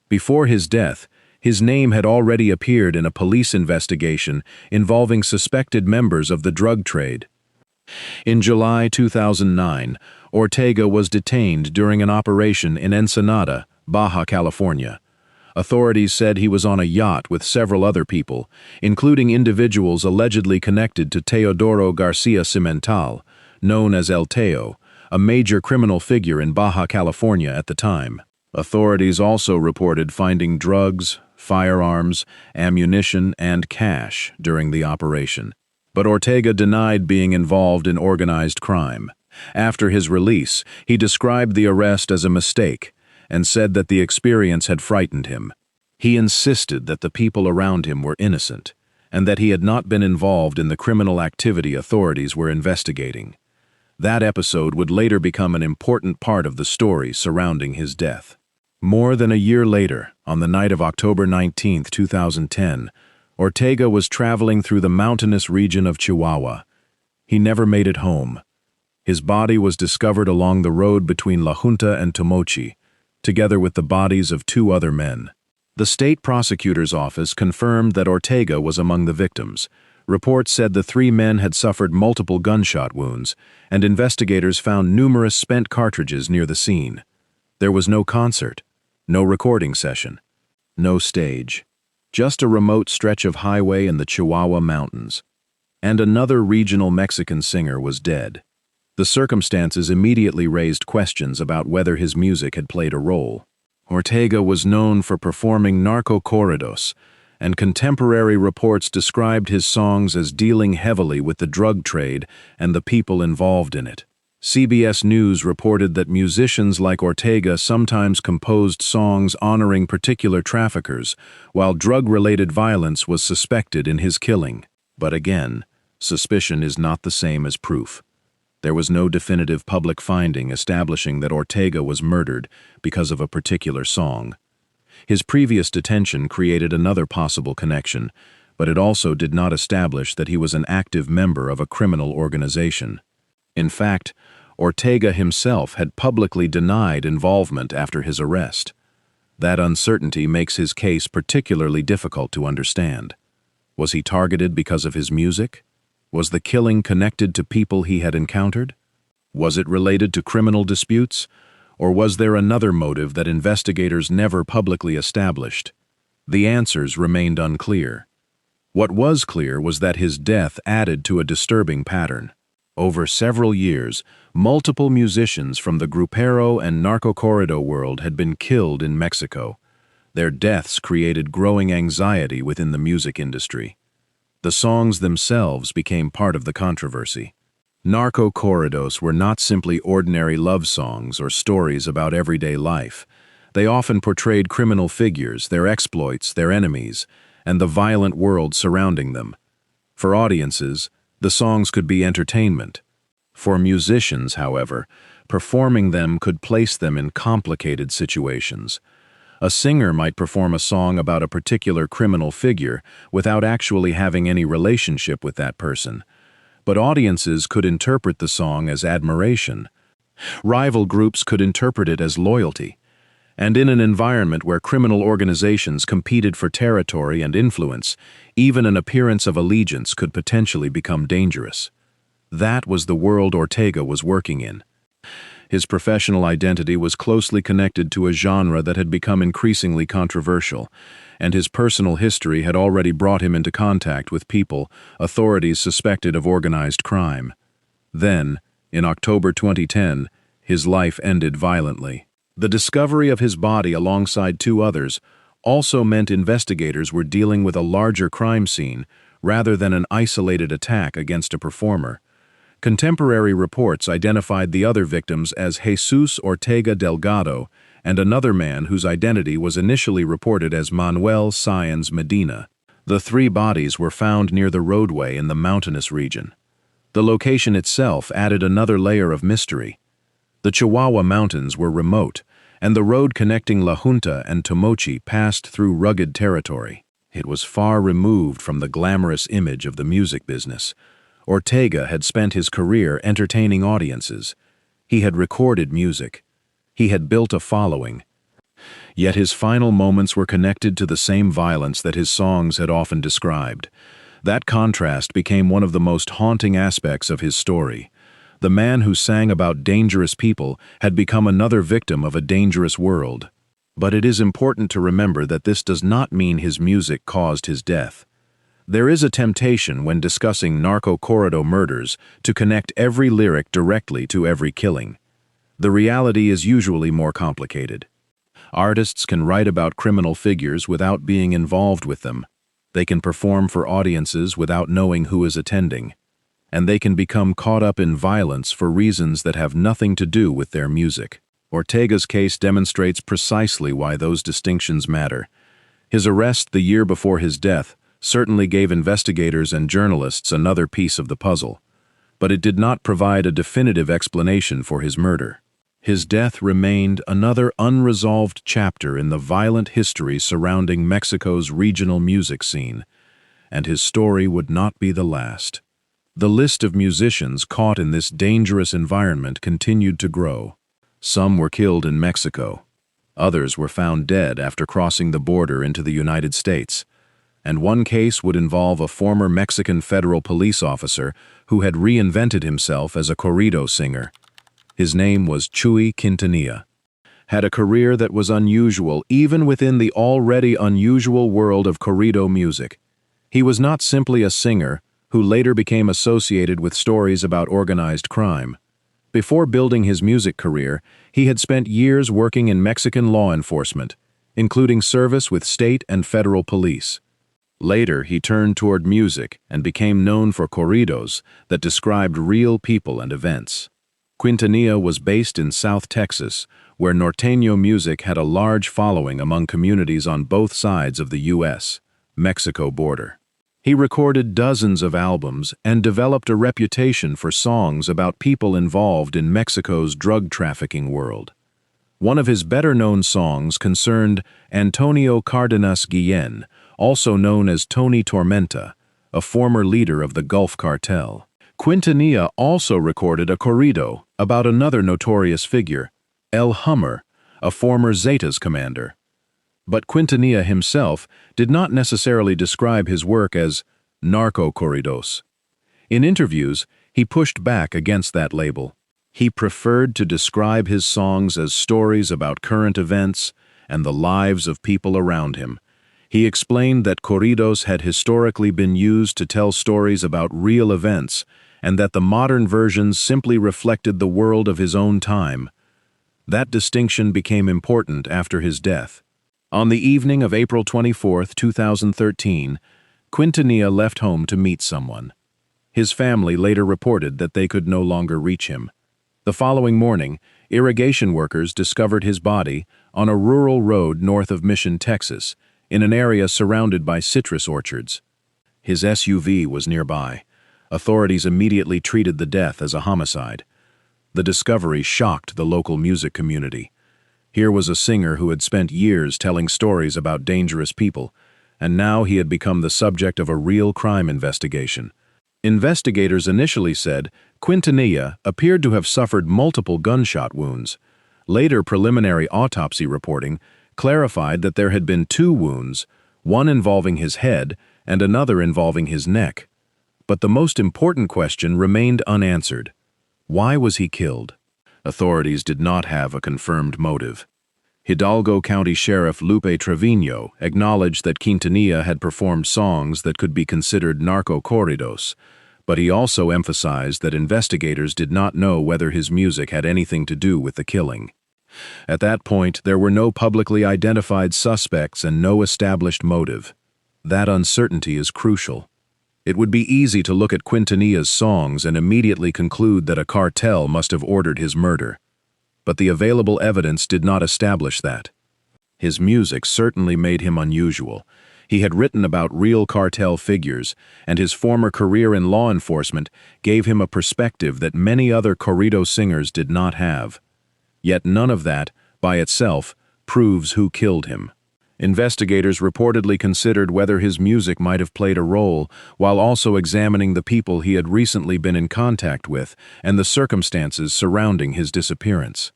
Before his death, his name had already appeared in a police investigation involving suspected members of the drug trade. In July 2009, Ortega was detained during an operation in Ensenada, Baja California. Authorities said he was on a yacht with several other people, including individuals allegedly connected to Teodoro Garcia Cimental, known as El Teo, a major criminal figure in Baja California at the time. Authorities also reported finding drugs, firearms, ammunition, and cash during the operation. But Ortega denied being involved in organized crime. After his release, he described the arrest as a mistake and said that the experience had frightened him. He insisted that the people around him were innocent and that he had not been involved in the criminal activity authorities were investigating. That episode would later become an important part of the story surrounding his death. More than a year later, on the night of October 19, 2010, Ortega was traveling through the mountainous region of Chihuahua. He never made it home. His body was discovered along the road between La Junta and Tomochi, together with the bodies of 2 other men. The state prosecutor's office confirmed that Ortega was among the victims. Reports said the 3 men had suffered multiple gunshot wounds, and investigators found numerous spent cartridges near the scene. There was no concert, no recording session, no stage, just a remote stretch of highway in the Chihuahua Mountains. And another regional Mexican singer was dead. The circumstances immediately raised questions about whether his music had played a role. Ortega was known for performing narcocorridos, and contemporary reports described his songs as dealing heavily with the drug trade and the people involved in it. CBS News reported that musicians like Ortega sometimes composed songs honoring particular traffickers, while drug-related violence was suspected in his killing. But again, suspicion is not the same as proof. There was no definitive public finding establishing that Ortega was murdered because of a particular song. His previous detention created another possible connection, but it also did not establish that he was an active member of a criminal organization. In fact, Ortega himself had publicly denied involvement after his arrest. That uncertainty makes his case particularly difficult to understand. Was he targeted because of his music? Was the killing connected to people he had encountered? Was it related to criminal disputes, or was there another motive that investigators never publicly established? The answers remained unclear. What was clear was that his death added to a disturbing pattern. Over several years, multiple musicians from the Grupero and narcocorrido world had been killed in Mexico. Their deaths created growing anxiety within the music industry. The songs themselves became part of the controversy. Narcocorridos were not simply ordinary love songs or stories about everyday life. They often portrayed criminal figures, their exploits, their enemies, and the violent world surrounding them. For audiences, the songs could be entertainment. For musicians, however, performing them could place them in complicated situations. A singer might perform a song about a particular criminal figure without actually having any relationship with that person. But audiences could interpret the song as admiration. Rival groups could interpret it as loyalty. And in an environment where criminal organizations competed for territory and influence, even an appearance of allegiance could potentially become dangerous. That was the world Ortega was working in. His professional identity was closely connected to a genre that had become increasingly controversial, and his personal history had already brought him into contact with people authorities suspected of organized crime. Then, in October 2010, his life ended violently. The discovery of his body alongside two others also meant investigators were dealing with a larger crime scene rather than an isolated attack against a performer. Contemporary reports identified the other victims as Jesus Ortega Delgado and another man whose identity was initially reported as Manuel Sáenz Medina. The three bodies were found near the roadway in the mountainous region. The location itself added another layer of mystery. The Chihuahua Mountains were remote, and the road connecting La Junta and Tomochi passed through rugged territory. It was far removed from the glamorous image of the music business. Ortega had spent his career entertaining audiences. He had recorded music. He had built a following. Yet his final moments were connected to the same violence that his songs had often described. That contrast became one of the most haunting aspects of his story. The man who sang about dangerous people had become another victim of a dangerous world. But it is important to remember that this does not mean his music caused his death. There is a temptation when discussing narcocorrido murders to connect every lyric directly to every killing. The reality is usually more complicated. Artists can write about criminal figures without being involved with them. They can perform for audiences without knowing who is attending. And they can become caught up in violence for reasons that have nothing to do with their music. Ortega's case demonstrates precisely why those distinctions matter. His arrest the year before his death certainly gave investigators and journalists another piece of the puzzle, but it did not provide a definitive explanation for his murder. His death remained another unresolved chapter in the violent history surrounding Mexico's regional music scene, and his story would not be the last. The list of musicians caught in this dangerous environment continued to grow. Some were killed in Mexico. Others were found dead after crossing the border into the United States. And one case would involve a former Mexican federal police officer who had reinvented himself as a corrido singer. His name was Chuy Quintanilla. Had a career that was unusual even within the already unusual world of corrido music. He was not simply a singer who later became associated with stories about organized crime. Before building his music career, he had spent years working in Mexican law enforcement, including service with state and federal police. Later, he turned toward music and became known for corridos that described real people and events. Quintanilla was based in South Texas, where norteño music had a large following among communities on both sides of the U.S.-Mexico border. He recorded dozens of albums and developed a reputation for songs about people involved in Mexico's drug trafficking world. One of his better-known songs concerned Antonio Cardenas Guillén, also known as Tony Tormenta, a former leader of the Gulf Cartel. Quintanilla also recorded a corrido about another notorious figure, El Hummer, a former Zetas commander. But Quintanilla himself did not necessarily describe his work as narcocorridos. In interviews, he pushed back against that label. He preferred to describe his songs as stories about current events and the lives of people around him. He explained that corridos had historically been used to tell stories about real events, and that the modern versions simply reflected the world of his own time. That distinction became important after his death. On the evening of April 24, 2013, Quintanilla left home to meet someone. His family later reported that they could no longer reach him. The following morning, irrigation workers discovered his body on a rural road north of Mission, Texas, in an area surrounded by citrus orchards. His SUV was nearby. Authorities immediately treated the death as a homicide. The discovery shocked the local music community. Here was a singer who had spent years telling stories about dangerous people, and now he had become the subject of a real crime investigation. Investigators initially said Quintanilla appeared to have suffered multiple gunshot wounds. Later preliminary autopsy reporting clarified that there had been 2 wounds, one involving his head and another involving his neck. But the most important question remained unanswered. Why was he killed? Authorities did not have a confirmed motive. Hidalgo County Sheriff Lupe Trevino acknowledged that Quintanilla had performed songs that could be considered narcocorridos, but he also emphasized that investigators did not know whether his music had anything to do with the killing. At that point, there were no publicly identified suspects and no established motive. That uncertainty is crucial. It would be easy to look at Quintanilla's songs and immediately conclude that a cartel must have ordered his murder. But the available evidence did not establish that. His music certainly made him unusual. He had written about real cartel figures, and his former career in law enforcement gave him a perspective that many other corrido singers did not have. Yet none of that, by itself, proves who killed him. Investigators reportedly considered whether his music might have played a role, while also examining the people he had recently been in contact with and the circumstances surrounding his disappearance.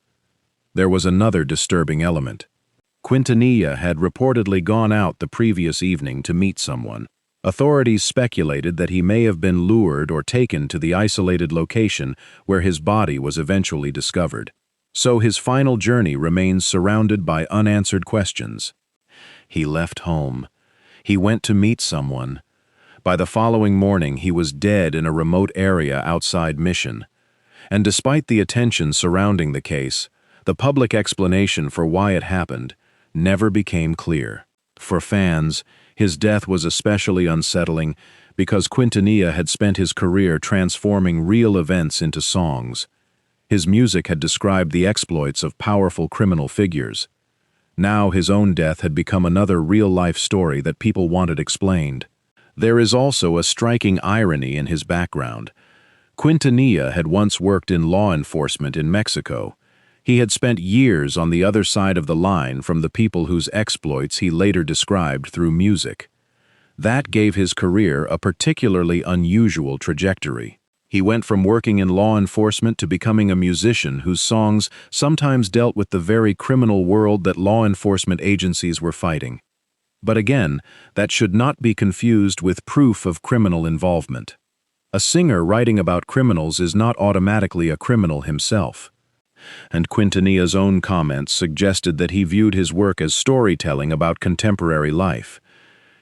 There was another disturbing element. Quintanilla had reportedly gone out the previous evening to meet someone. Authorities speculated that he may have been lured or taken to the isolated location where his body was eventually discovered. So his final journey remains surrounded by unanswered questions. He left home. He went to meet someone. By the following morning, he was dead in a remote area outside Mission. And despite the attention surrounding the case, the public explanation for why it happened never became clear. For fans, his death was especially unsettling because Quintanilla had spent his career transforming real events into songs. His music had described the exploits of powerful criminal figures. Now his own death had become another real-life story that people wanted explained. There is also a striking irony in his background. Quintanilla had once worked in law enforcement in Mexico. He had spent years on the other side of the line from the people whose exploits he later described through music. That gave his career a particularly unusual trajectory. He went from working in law enforcement to becoming a musician whose songs sometimes dealt with the very criminal world that law enforcement agencies were fighting. But again, that should not be confused with proof of criminal involvement. A singer writing about criminals is not automatically a criminal himself. And Quintanilla's own comments suggested that he viewed his work as storytelling about contemporary life.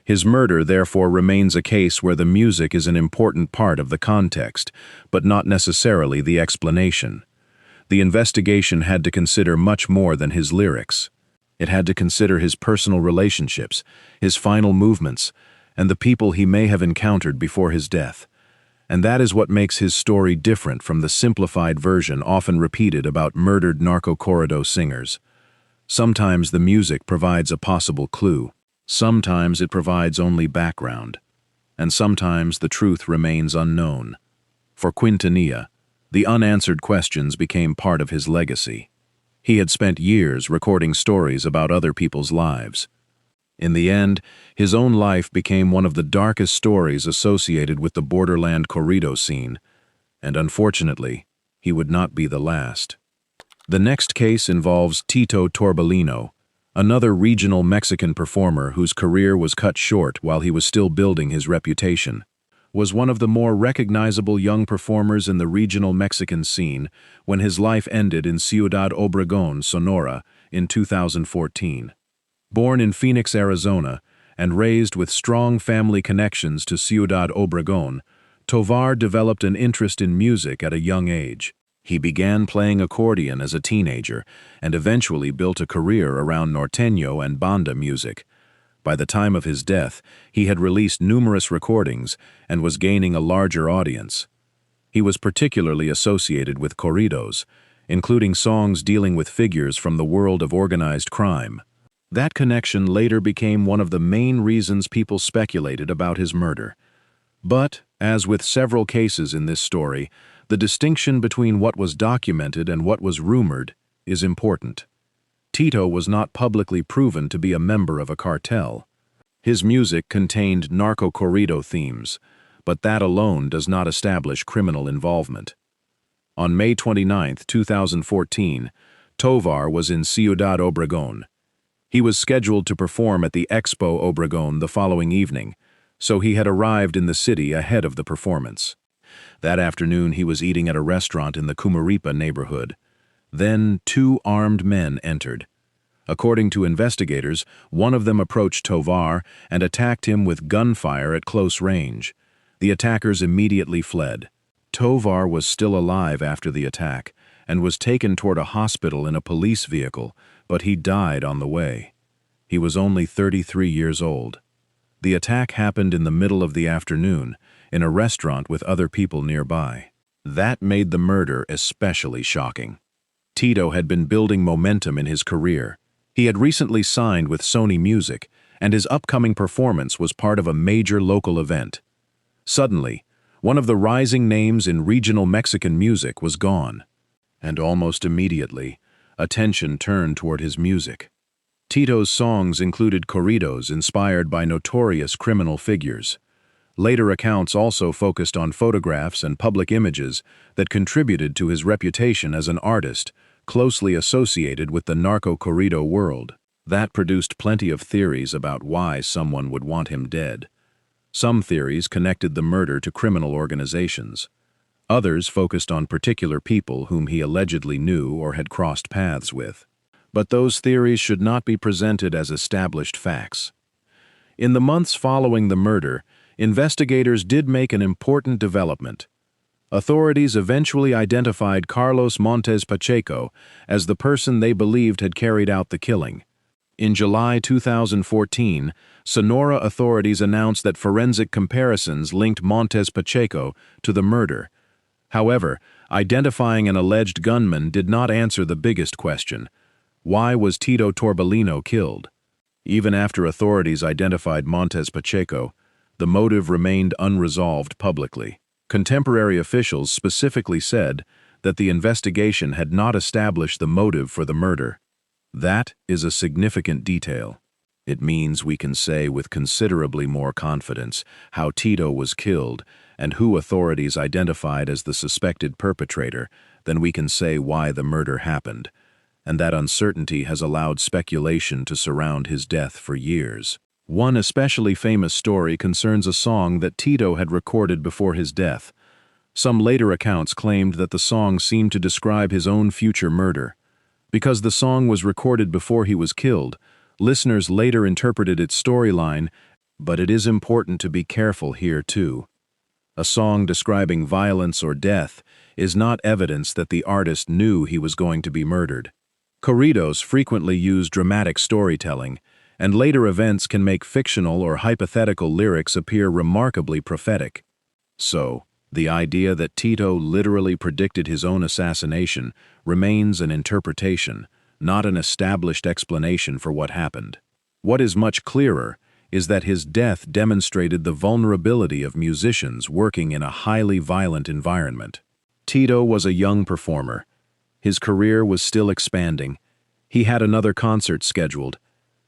His murder therefore remains a case where the music is an important part of the context, but not necessarily the explanation. The investigation had to consider much more than his lyrics. It had to consider his personal relationships, his final movements, and the people he may have encountered before his death. And that is what makes his story different from the simplified version often repeated about murdered narcocorrido singers. Sometimes the music provides a possible clue. Sometimes it provides only background, and sometimes the truth remains unknown. For Quintanilla, the unanswered questions became part of his legacy. He had spent years recording stories about other people's lives. In the end, his own life became one of the darkest stories associated with the borderland corrido scene, and unfortunately, he would not be the last. The next case involves Tito Torbellino, another regional Mexican performer whose career was cut short while he was still building his reputation. was one of the more recognizable young performers in the regional Mexican scene when his life ended in Ciudad Obregón, Sonora, in 2014. Born in Phoenix, Arizona, and raised with strong family connections to Ciudad Obregón, Tovar developed an interest in music at a young age. He began playing accordion as a teenager and eventually built a career around norteño and banda music. By the time of his death, he had released numerous recordings and was gaining a larger audience. He was particularly associated with corridos, including songs dealing with figures from the world of organized crime. That connection later became one of the main reasons people speculated about his murder. But, as with several cases in this story, the distinction between what was documented and what was rumored is important. Tito was not publicly proven to be a member of a cartel. His music contained narcocorrido themes, but that alone does not establish criminal involvement. On May 29, 2014, Tovar was in Ciudad Obregón. He was scheduled to perform at the Expo Obregón the following evening, so he had arrived in the city ahead of the performance. That afternoon he was eating at a restaurant in the Cumaripa neighborhood. Then 2 armed men entered. According to investigators, one of them approached Tovar and attacked him with gunfire at close range. The attackers immediately fled. Tovar was still alive after the attack and was taken toward a hospital in a police vehicle, but he died on the way. He was only 33 years old. The attack happened in the middle of the afternoon, in a restaurant with other people nearby. That made the murder especially shocking. Tito had been building momentum in his career. He had recently signed with Sony Music, and his upcoming performance was part of a major local event. Suddenly, one of the rising names in regional Mexican music was gone, and almost immediately, attention turned toward his music. Tito's songs included corridos inspired by notorious criminal figures. Later accounts also focused on photographs and public images that contributed to his reputation as an artist, closely associated with the narco-corrido world. That produced plenty of theories about why someone would want him dead. Some theories connected the murder to criminal organizations. Others focused on particular people whom he allegedly knew or had crossed paths with. But those theories should not be presented as established facts. In the months following the murder, investigators did make an important development. Authorities eventually identified Carlos Montes Pacheco as the person they believed had carried out the killing. In July 2014, Sonora authorities announced that forensic comparisons linked Montes Pacheco to the murder. However, identifying an alleged gunman did not answer the biggest question: why was Tito Torbellino killed? Even after authorities identified Montes Pacheco, the motive remained unresolved publicly. Contemporary officials specifically said that the investigation had not established the motive for the murder. That is a significant detail. It means we can say with considerably more confidence how Tito was killed and who authorities identified as the suspected perpetrator than we can say why the murder happened, and that uncertainty has allowed speculation to surround his death for years. One especially famous story concerns a song that Tito had recorded before his death. Some later accounts claimed that the song seemed to describe his own future murder. Because the song was recorded before he was killed, listeners later interpreted its storyline, but it is important to be careful here too. A song describing violence or death is not evidence that the artist knew he was going to be murdered. Corridos frequently use dramatic storytelling, and later events can make fictional or hypothetical lyrics appear remarkably prophetic. So, the idea that Tito literally predicted his own assassination remains an interpretation, not an established explanation for what happened. What is much clearer is that his death demonstrated the vulnerability of musicians working in a highly violent environment. Tito was a young performer. His career was still expanding. He had another concert scheduled,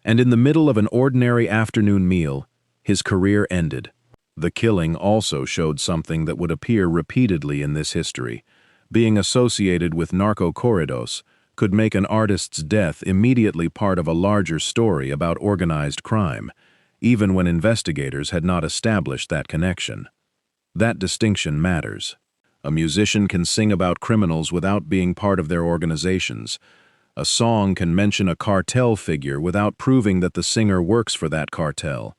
and in the middle of an ordinary afternoon meal, his career ended. The killing also showed something that would appear repeatedly in this history. Being associated with narco-corridos could make an artist's death immediately part of a larger story about organized crime, even when investigators had not established that connection. That distinction matters. A musician can sing about criminals without being part of their organizations. A song can mention a cartel figure without proving that the singer works for that cartel.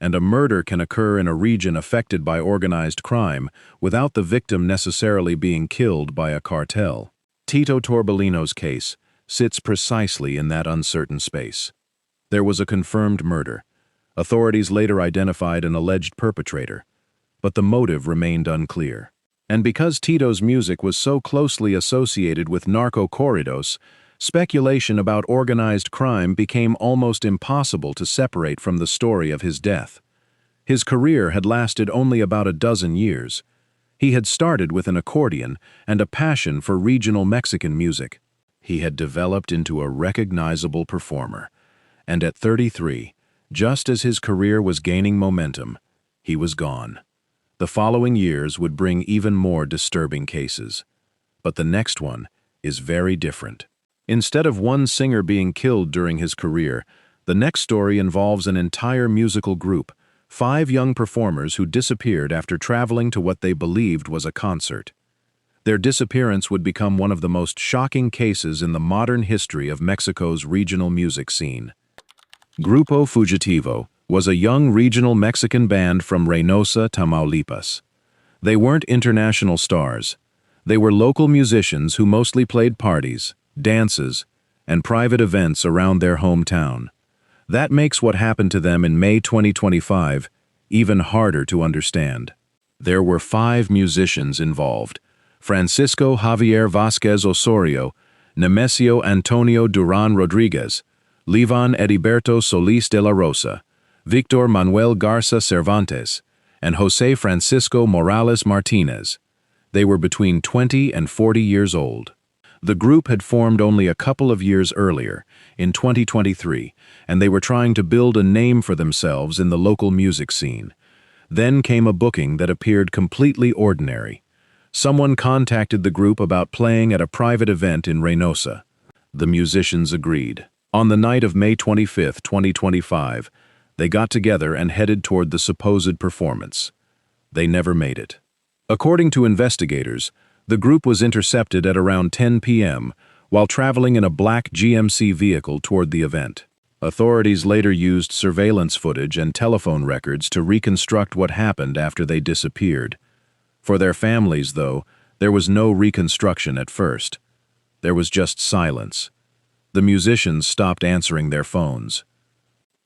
And a murder can occur in a region affected by organized crime without the victim necessarily being killed by a cartel. Tito Torbellino's case sits precisely in that uncertain space. There was a confirmed murder. Authorities later identified an alleged perpetrator, but the motive remained unclear. And because Tito's music was so closely associated with narcocorridos, speculation about organized crime became almost impossible to separate from the story of his death. His career had lasted only about a dozen years. He had started with an accordion and a passion for regional Mexican music. He had developed into a recognizable performer. And at 33, just as his career was gaining momentum, he was gone. The following years would bring even more disturbing cases. But the next one is very different. Instead of one singer being killed during his career, the next story involves an entire musical group, 5 young performers who disappeared after traveling to what they believed was a concert. Their disappearance would become one of the most shocking cases in the modern history of Mexico's regional music scene. Grupo Fugitivo was a young regional Mexican band from Reynosa, Tamaulipas. They weren't international stars. They were local musicians who mostly played parties, dances, and private events around their hometown. That makes what happened to them in May 2025 even harder to understand. There were 5 musicians involved: Francisco Javier Vázquez Osorio, Nemesio Antonio Duran Rodriguez, Levan Ediberto Solis de la Rosa, Victor Manuel Garza Cervantes, and José Francisco Morales Martinez. They were between 20 and 40 years old. The group had formed only a couple of years earlier, in 2023, and they were trying to build a name for themselves in the local music scene. Then came a booking that appeared completely ordinary. Someone contacted the group about playing at a private event in Reynosa. The musicians agreed. On the night of May 25, 2025, they got together and headed toward the supposed performance. They never made it. According to investigators, the group was intercepted at around 10 p.m. while traveling in a black GMC vehicle toward the event. Authorities later used surveillance footage and telephone records to reconstruct what happened after they disappeared. For their families, though, there was no reconstruction at first. There was just silence. The musicians stopped answering their phones.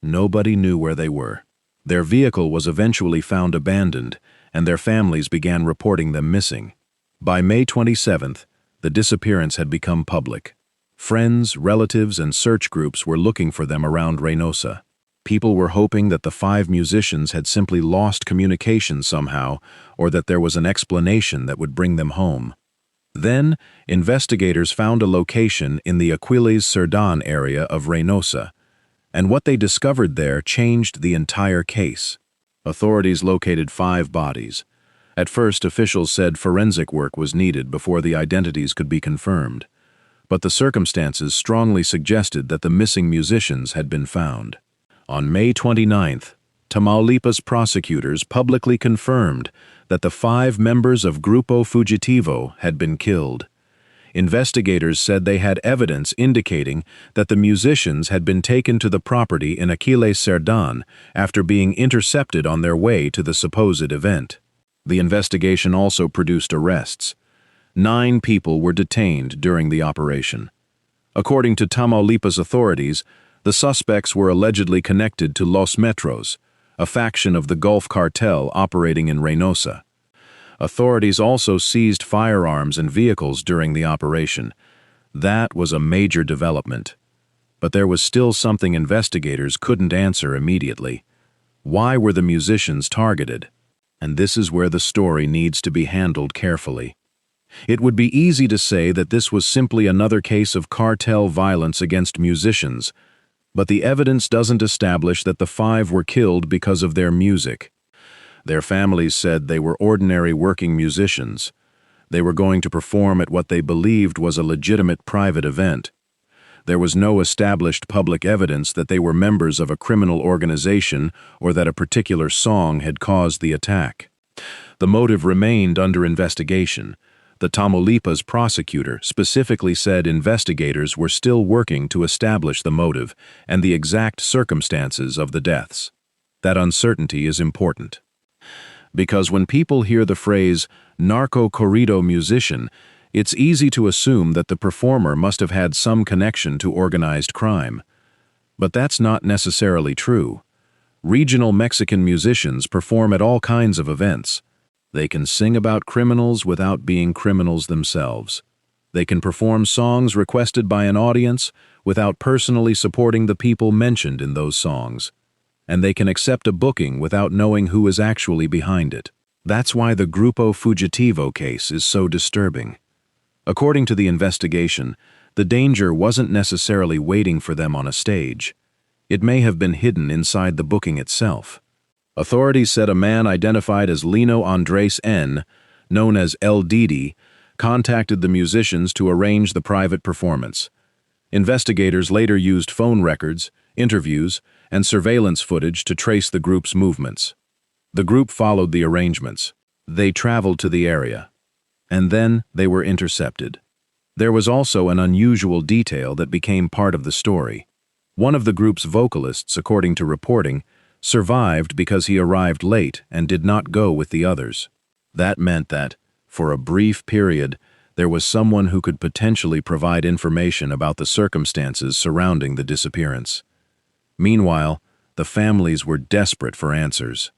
Nobody knew where they were. Their vehicle was eventually found abandoned, and their families began reporting them missing. By May 27th, the disappearance had become public. Friends, relatives, and search groups were looking for them around Reynosa. People were hoping that the 5 musicians had simply lost communication somehow, or that there was an explanation that would bring them home. Then, investigators found a location in the Aquiles Cerdán area of Reynosa, and what they discovered there changed the entire case. Authorities located 5 bodies. At first, officials said forensic work was needed before the identities could be confirmed, but the circumstances strongly suggested that the missing musicians had been found. On May 29th, Tamaulipas prosecutors publicly confirmed that the 5 members of Grupo Fugitivo had been killed. Investigators said they had evidence indicating that the musicians had been taken to the property in Aquiles Cerdán after being intercepted on their way to the supposed event. The investigation also produced arrests. 9 people were detained during the operation. According to Tamaulipas authorities, the suspects were allegedly connected to Los Metros, a faction of the Gulf Cartel operating in Reynosa. Authorities also seized firearms and vehicles during the operation. That was a major development. But there was still something investigators couldn't answer immediately. Why were the musicians targeted? And this is where the story needs to be handled carefully. It would be easy to say that this was simply another case of cartel violence against musicians, but the evidence doesn't establish that the 5 were killed because of their music. Their families said they were ordinary working musicians. They were going to perform at what they believed was a legitimate private event. There was no established public evidence that they were members of a criminal organization or that a particular song had caused the attack. The motive remained under investigation. The Tamaulipas prosecutor specifically said investigators were still working to establish the motive and the exact circumstances of the deaths. That uncertainty is important. Because when people hear the phrase narcocorrido musician, it's easy to assume that the performer must have had some connection to organized crime. But that's not necessarily true. Regional Mexican musicians perform at all kinds of events. They can sing about criminals without being criminals themselves. They can perform songs requested by an audience without personally supporting the people mentioned in those songs. And they can accept a booking without knowing who is actually behind it. That's why the Grupo Fugitivo case is so disturbing. According to the investigation, the danger wasn't necessarily waiting for them on a stage. It may have been hidden inside the booking itself. Authorities said a man identified as Lino Andres N., known as El Didi, contacted the musicians to arrange the private performance. Investigators later used phone records, interviews, and surveillance footage to trace the group's movements. The group followed the arrangements. They traveled to the area. And then they were intercepted. There was also an unusual detail that became part of the story. One of the group's vocalists, according to reporting, survived because he arrived late and did not go with the others. That meant that, for a brief period, there was someone who could potentially provide information about the circumstances surrounding the disappearance. Meanwhile, the families were desperate for answers.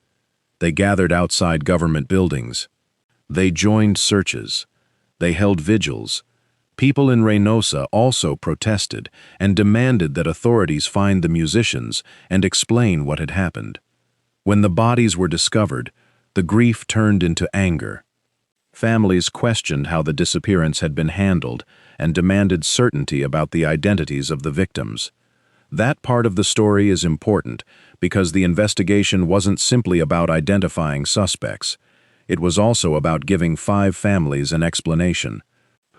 They gathered outside government buildings. They joined searches. They held vigils. People in Reynosa also protested and demanded that authorities find the musicians and explain what had happened. When the bodies were discovered, the grief turned into anger. Families questioned how the disappearance had been handled and demanded certainty about the identities of the victims. That part of the story is important because the investigation wasn't simply about identifying suspects. It was also about giving 5 families an explanation.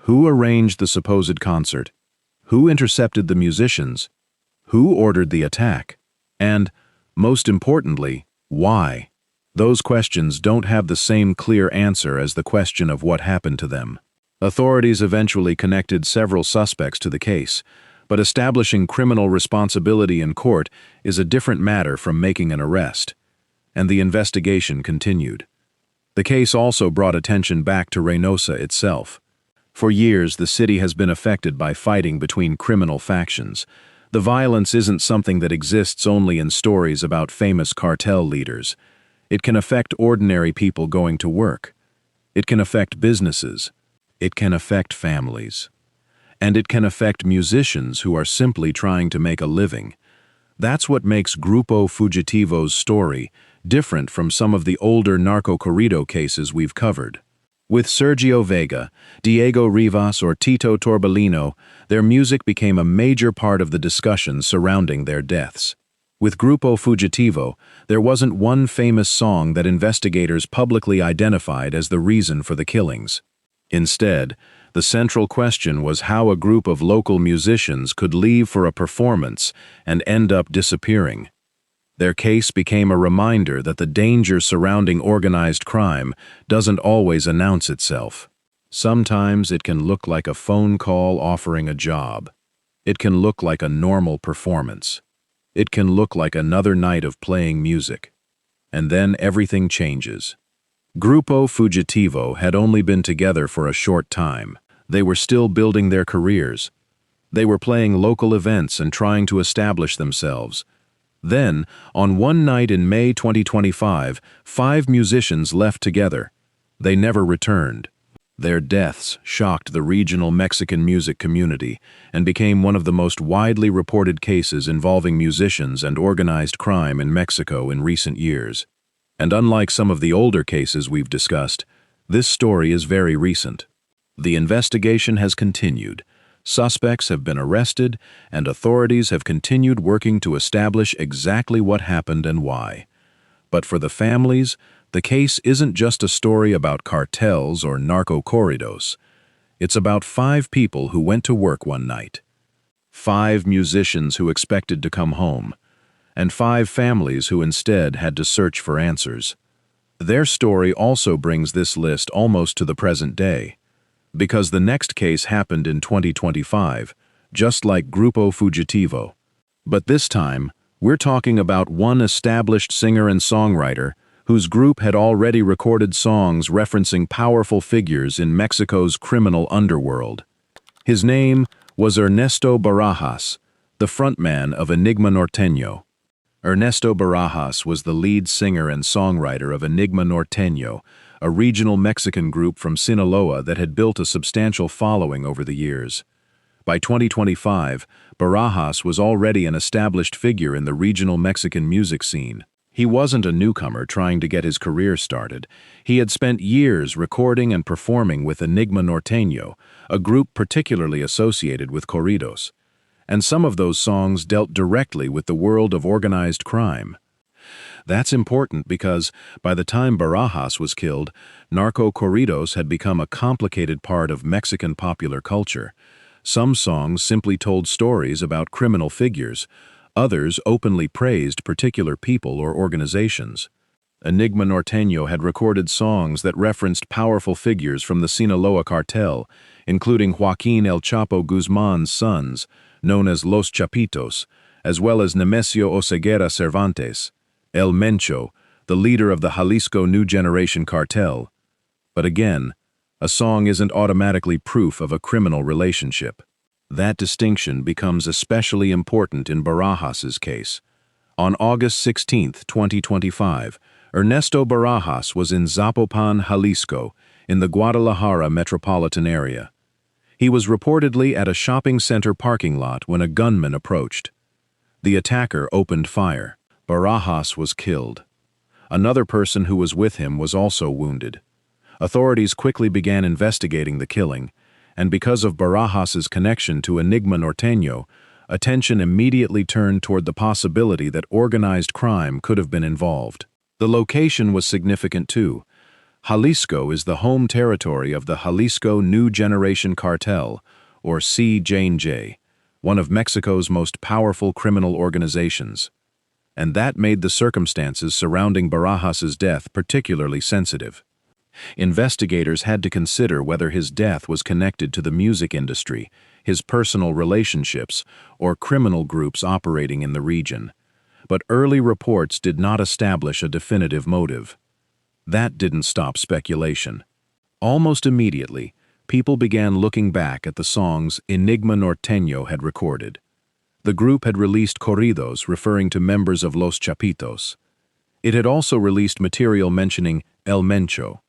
Who arranged the supposed concert? Who intercepted the musicians? Who ordered the attack? And, most importantly, why? Those questions don't have the same clear answer as the question of what happened to them. Authorities eventually connected several suspects to the case, but establishing criminal responsibility in court is a different matter from making an arrest. And the investigation continued. The case also brought attention back to Reynosa itself. For years, the city has been affected by fighting between criminal factions. The violence isn't something that exists only in stories about famous cartel leaders. It can affect ordinary people going to work. It can affect businesses. It can affect families. And it can affect musicians who are simply trying to make a living. That's what makes Grupo Fugitivo's story different from some of the older narcocorrido cases we've covered. With Sergio Vega, Diego Rivas, or Tito Torbellino, their music became a major part of the discussion surrounding their deaths. With Grupo Fugitivo, there wasn't one famous song that investigators publicly identified as the reason for the killings. Instead, the central question was how a group of local musicians could leave for a performance and end up disappearing. Their case became a reminder that the danger surrounding organized crime doesn't always announce itself. Sometimes it can look like a phone call offering a job. It can look like a normal performance. It can look like another night of playing music. And then everything changes. Grupo Fugitivo had only been together for a short time. They were still building their careers. They were playing local events and trying to establish themselves. Then, on one night in May 2025, 5 musicians left together. They never returned. Their deaths shocked the regional Mexican music community and became one of the most widely reported cases involving musicians and organized crime in Mexico in recent years. And unlike some of the older cases we've discussed, this story is very recent. The investigation has continued. Suspects have been arrested, and authorities have continued working to establish exactly what happened and why. But for the families, the case isn't just a story about cartels or narcocorridos. It's about 5 people who went to work one night, 5 musicians who expected to come home, and 5 families who instead had to search for answers. Their story also brings this list almost to the present day, because the next case happened in 2025, just like Grupo Fugitivo. But this time, we're talking about one established singer and songwriter whose group had already recorded songs referencing powerful figures in Mexico's criminal underworld. His name was Ernesto Barajas, the frontman of Enigma Norteño. Ernesto Barajas was the lead singer and songwriter of Enigma Norteño, a regional Mexican group from Sinaloa that had built a substantial following over the years. By 2025, Barajas was already an established figure in the regional Mexican music scene. He wasn't a newcomer trying to get his career started. He had spent years recording and performing with Enigma Norteño, a group particularly associated with corridos. And some of those songs dealt directly with the world of organized crime. That's important because, by the time Barajas was killed, narcocorridos had become a complicated part of Mexican popular culture. Some songs simply told stories about criminal figures. Others openly praised particular people or organizations. Enigma Norteño had recorded songs that referenced powerful figures from the Sinaloa cartel, including Joaquín El Chapo Guzmán's sons, known as Los Chapitos, as well as Nemesio Oseguera Cervantes, El Mencho, the leader of the Jalisco New Generation cartel. But again, a song isn't automatically proof of a criminal relationship. That distinction becomes especially important in Barajas's case. On August 16, 2025, Ernesto Barajas was in Zapopan, Jalisco, in the Guadalajara metropolitan area. He was reportedly at a shopping center parking lot when a gunman approached. The attacker opened fire. Barajas was killed. Another person who was with him was also wounded. Authorities quickly began investigating the killing, and because of Barajas's connection to Enigma Norteño, attention immediately turned toward the possibility that organized crime could have been involved. The location was significant too. Jalisco is the home territory of the Jalisco New Generation Cartel, or CJNJ, one of Mexico's most powerful criminal organizations. And that made the circumstances surrounding Barajas's death particularly sensitive. Investigators had to consider whether his death was connected to the music industry, his personal relationships, or criminal groups operating in the region. But early reports did not establish a definitive motive. That didn't stop speculation. Almost immediately, people began looking back at the songs Enigma Norteño had recorded. The group had released corridos referring to members of Los Chapitos. It had also released material mentioning El Mencho.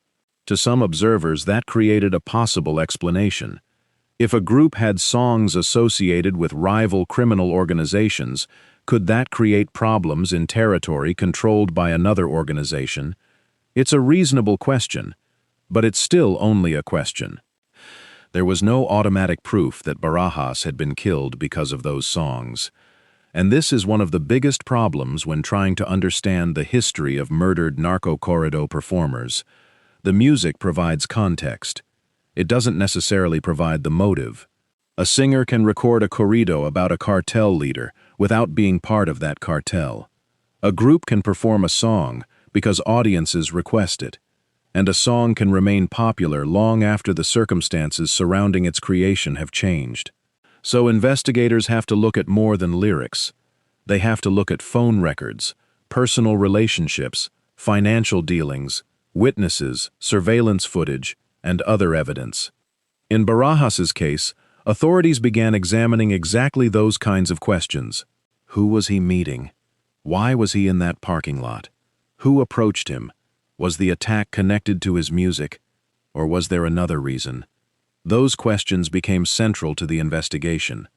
To some observers, that created a possible explanation. If a group had songs associated with rival criminal organizations, could that create problems in territory controlled by another organization? It's a reasonable question, but it's still only a question. There was no automatic proof that Barajas had been killed because of those songs. And this is one of the biggest problems when trying to understand the history of murdered narcocorrido performers. The music provides context. It doesn't necessarily provide the motive. A singer can record a corrido about a cartel leader without being part of that cartel. A group can perform a song because audiences request it, and a song can remain popular long after the circumstances surrounding its creation have changed. So investigators have to look at more than lyrics. They have to look at phone records, personal relationships, financial dealings, witnesses, surveillance footage, and other evidence. In Barajas's case, authorities began examining exactly those kinds of questions. Who was he meeting? Why was he in that parking lot? Who approached him? Was the attack connected to his music? Or was there another reason? Those questions became central to the investigation.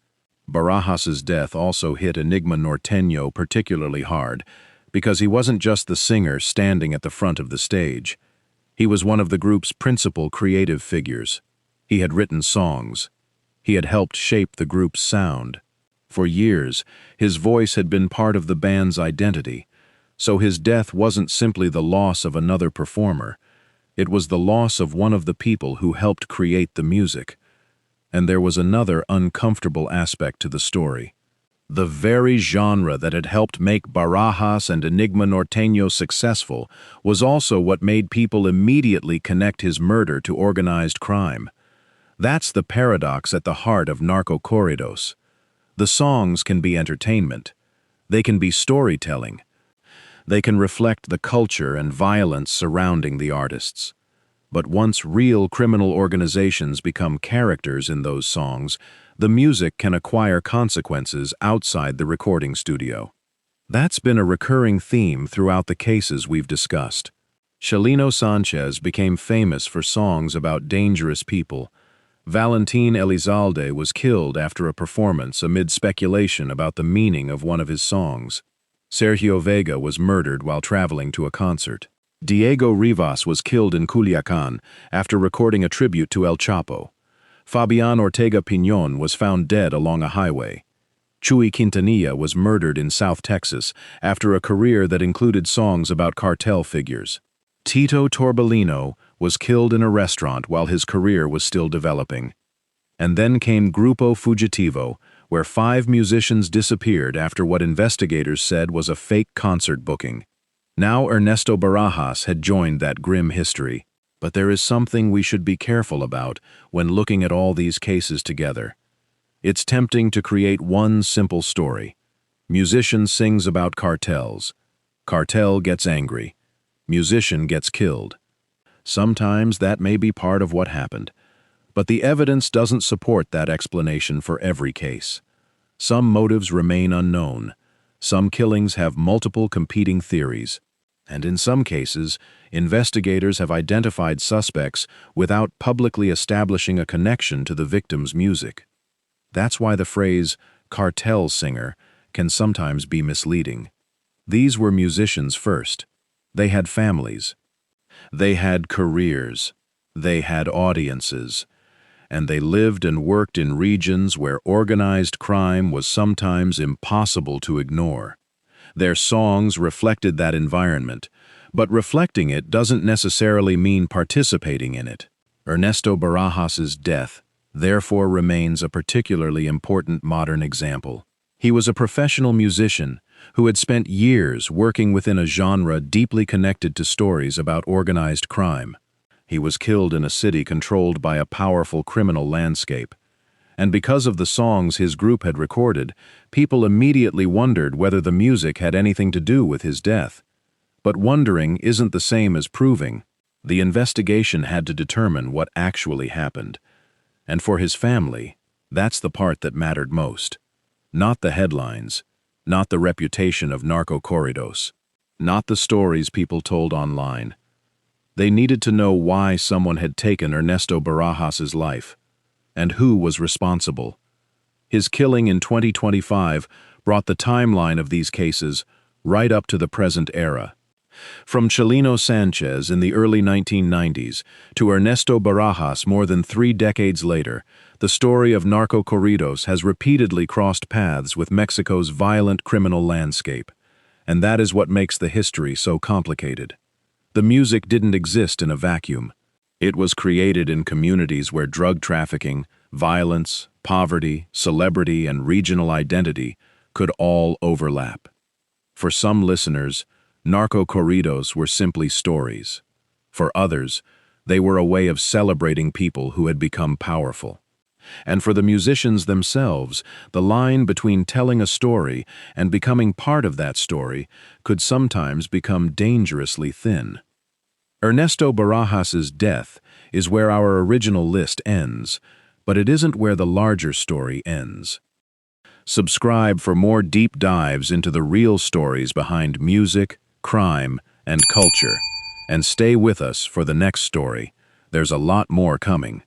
Barajas's death also hit Enigma Norteño particularly hard, because he wasn't just the singer standing at the front of the stage. He was one of the group's principal creative figures. He had written songs. He had helped shape the group's sound. For years, his voice had been part of the band's identity, so his death wasn't simply the loss of another performer. It was the loss of one of the people who helped create the music. And there was another uncomfortable aspect to the story. The very genre that had helped make Barajas and Enigma Norteño successful was also what made people immediately connect his murder to organized crime. That's the paradox at the heart of narcocorridos. The songs can be entertainment. They can be storytelling. They can reflect the culture and violence surrounding the artists. But once real criminal organizations become characters in those songs, the music can acquire consequences outside the recording studio. That's been a recurring theme throughout the cases we've discussed. Chalino Sanchez became famous for songs about dangerous people. Valentin Elizalde was killed after a performance amid speculation about the meaning of one of his songs. Sergio Vega was murdered while traveling to a concert. Diego Rivas was killed in Culiacán after recording a tribute to El Chapo. Fabián Ortega Piñón was found dead along a highway. Chuy Quintanilla was murdered in South Texas after a career that included songs about cartel figures. Tito Torbellino was killed in a restaurant while his career was still developing. And then came Grupo Fugitivo, where 5 musicians disappeared after what investigators said was a fake concert booking. Now Ernesto Barajas had joined that grim history. But there is something we should be careful about when looking at all these cases together. It's tempting to create one simple story. Musician sings about cartels. Cartel gets angry. Musician gets killed. Sometimes that may be part of what happened, but the evidence doesn't support that explanation for every case. Some motives remain unknown. Some killings have multiple competing theories. And in some cases, investigators have identified suspects without publicly establishing a connection to the victim's music. That's why the phrase cartel singer can sometimes be misleading. These were musicians first. They had families. They had careers. They had audiences. And they lived and worked in regions where organized crime was sometimes impossible to ignore. Their songs reflected that environment, but reflecting it doesn't necessarily mean participating in it. Ernesto Barajas's death, therefore, remains a particularly important modern example. He was a professional musician who had spent years working within a genre deeply connected to stories about organized crime. He was killed in a city controlled by a powerful criminal landscape. And because of the songs his group had recorded, people immediately wondered whether the music had anything to do with his death. But wondering isn't the same as proving. The investigation had to determine what actually happened. And for his family, that's the part that mattered most. Not the headlines, not the reputation of narcocorridos, not the stories people told online. They needed to know why someone had taken Ernesto Barajas's life. And who was responsible. His killing in 2025 brought the timeline of these cases right up to the present era. From Chalino Sanchez in the early 1990s to Ernesto Barajas more than 3 decades later, the story of narcocorridos has repeatedly crossed paths with Mexico's violent criminal landscape. And that is what makes the history so complicated. The music didn't exist in a vacuum. It was created in communities where drug trafficking, violence, poverty, celebrity, and regional identity could all overlap. For some listeners, narcocorridos were simply stories. For others, they were a way of celebrating people who had become powerful. And for the musicians themselves, the line between telling a story and becoming part of that story could sometimes become dangerously thin. Ernesto Barajas's death is where our original list ends, but it isn't where the larger story ends. Subscribe for more deep dives into the real stories behind music, crime, and culture, and stay with us for the next story. There's a lot more coming.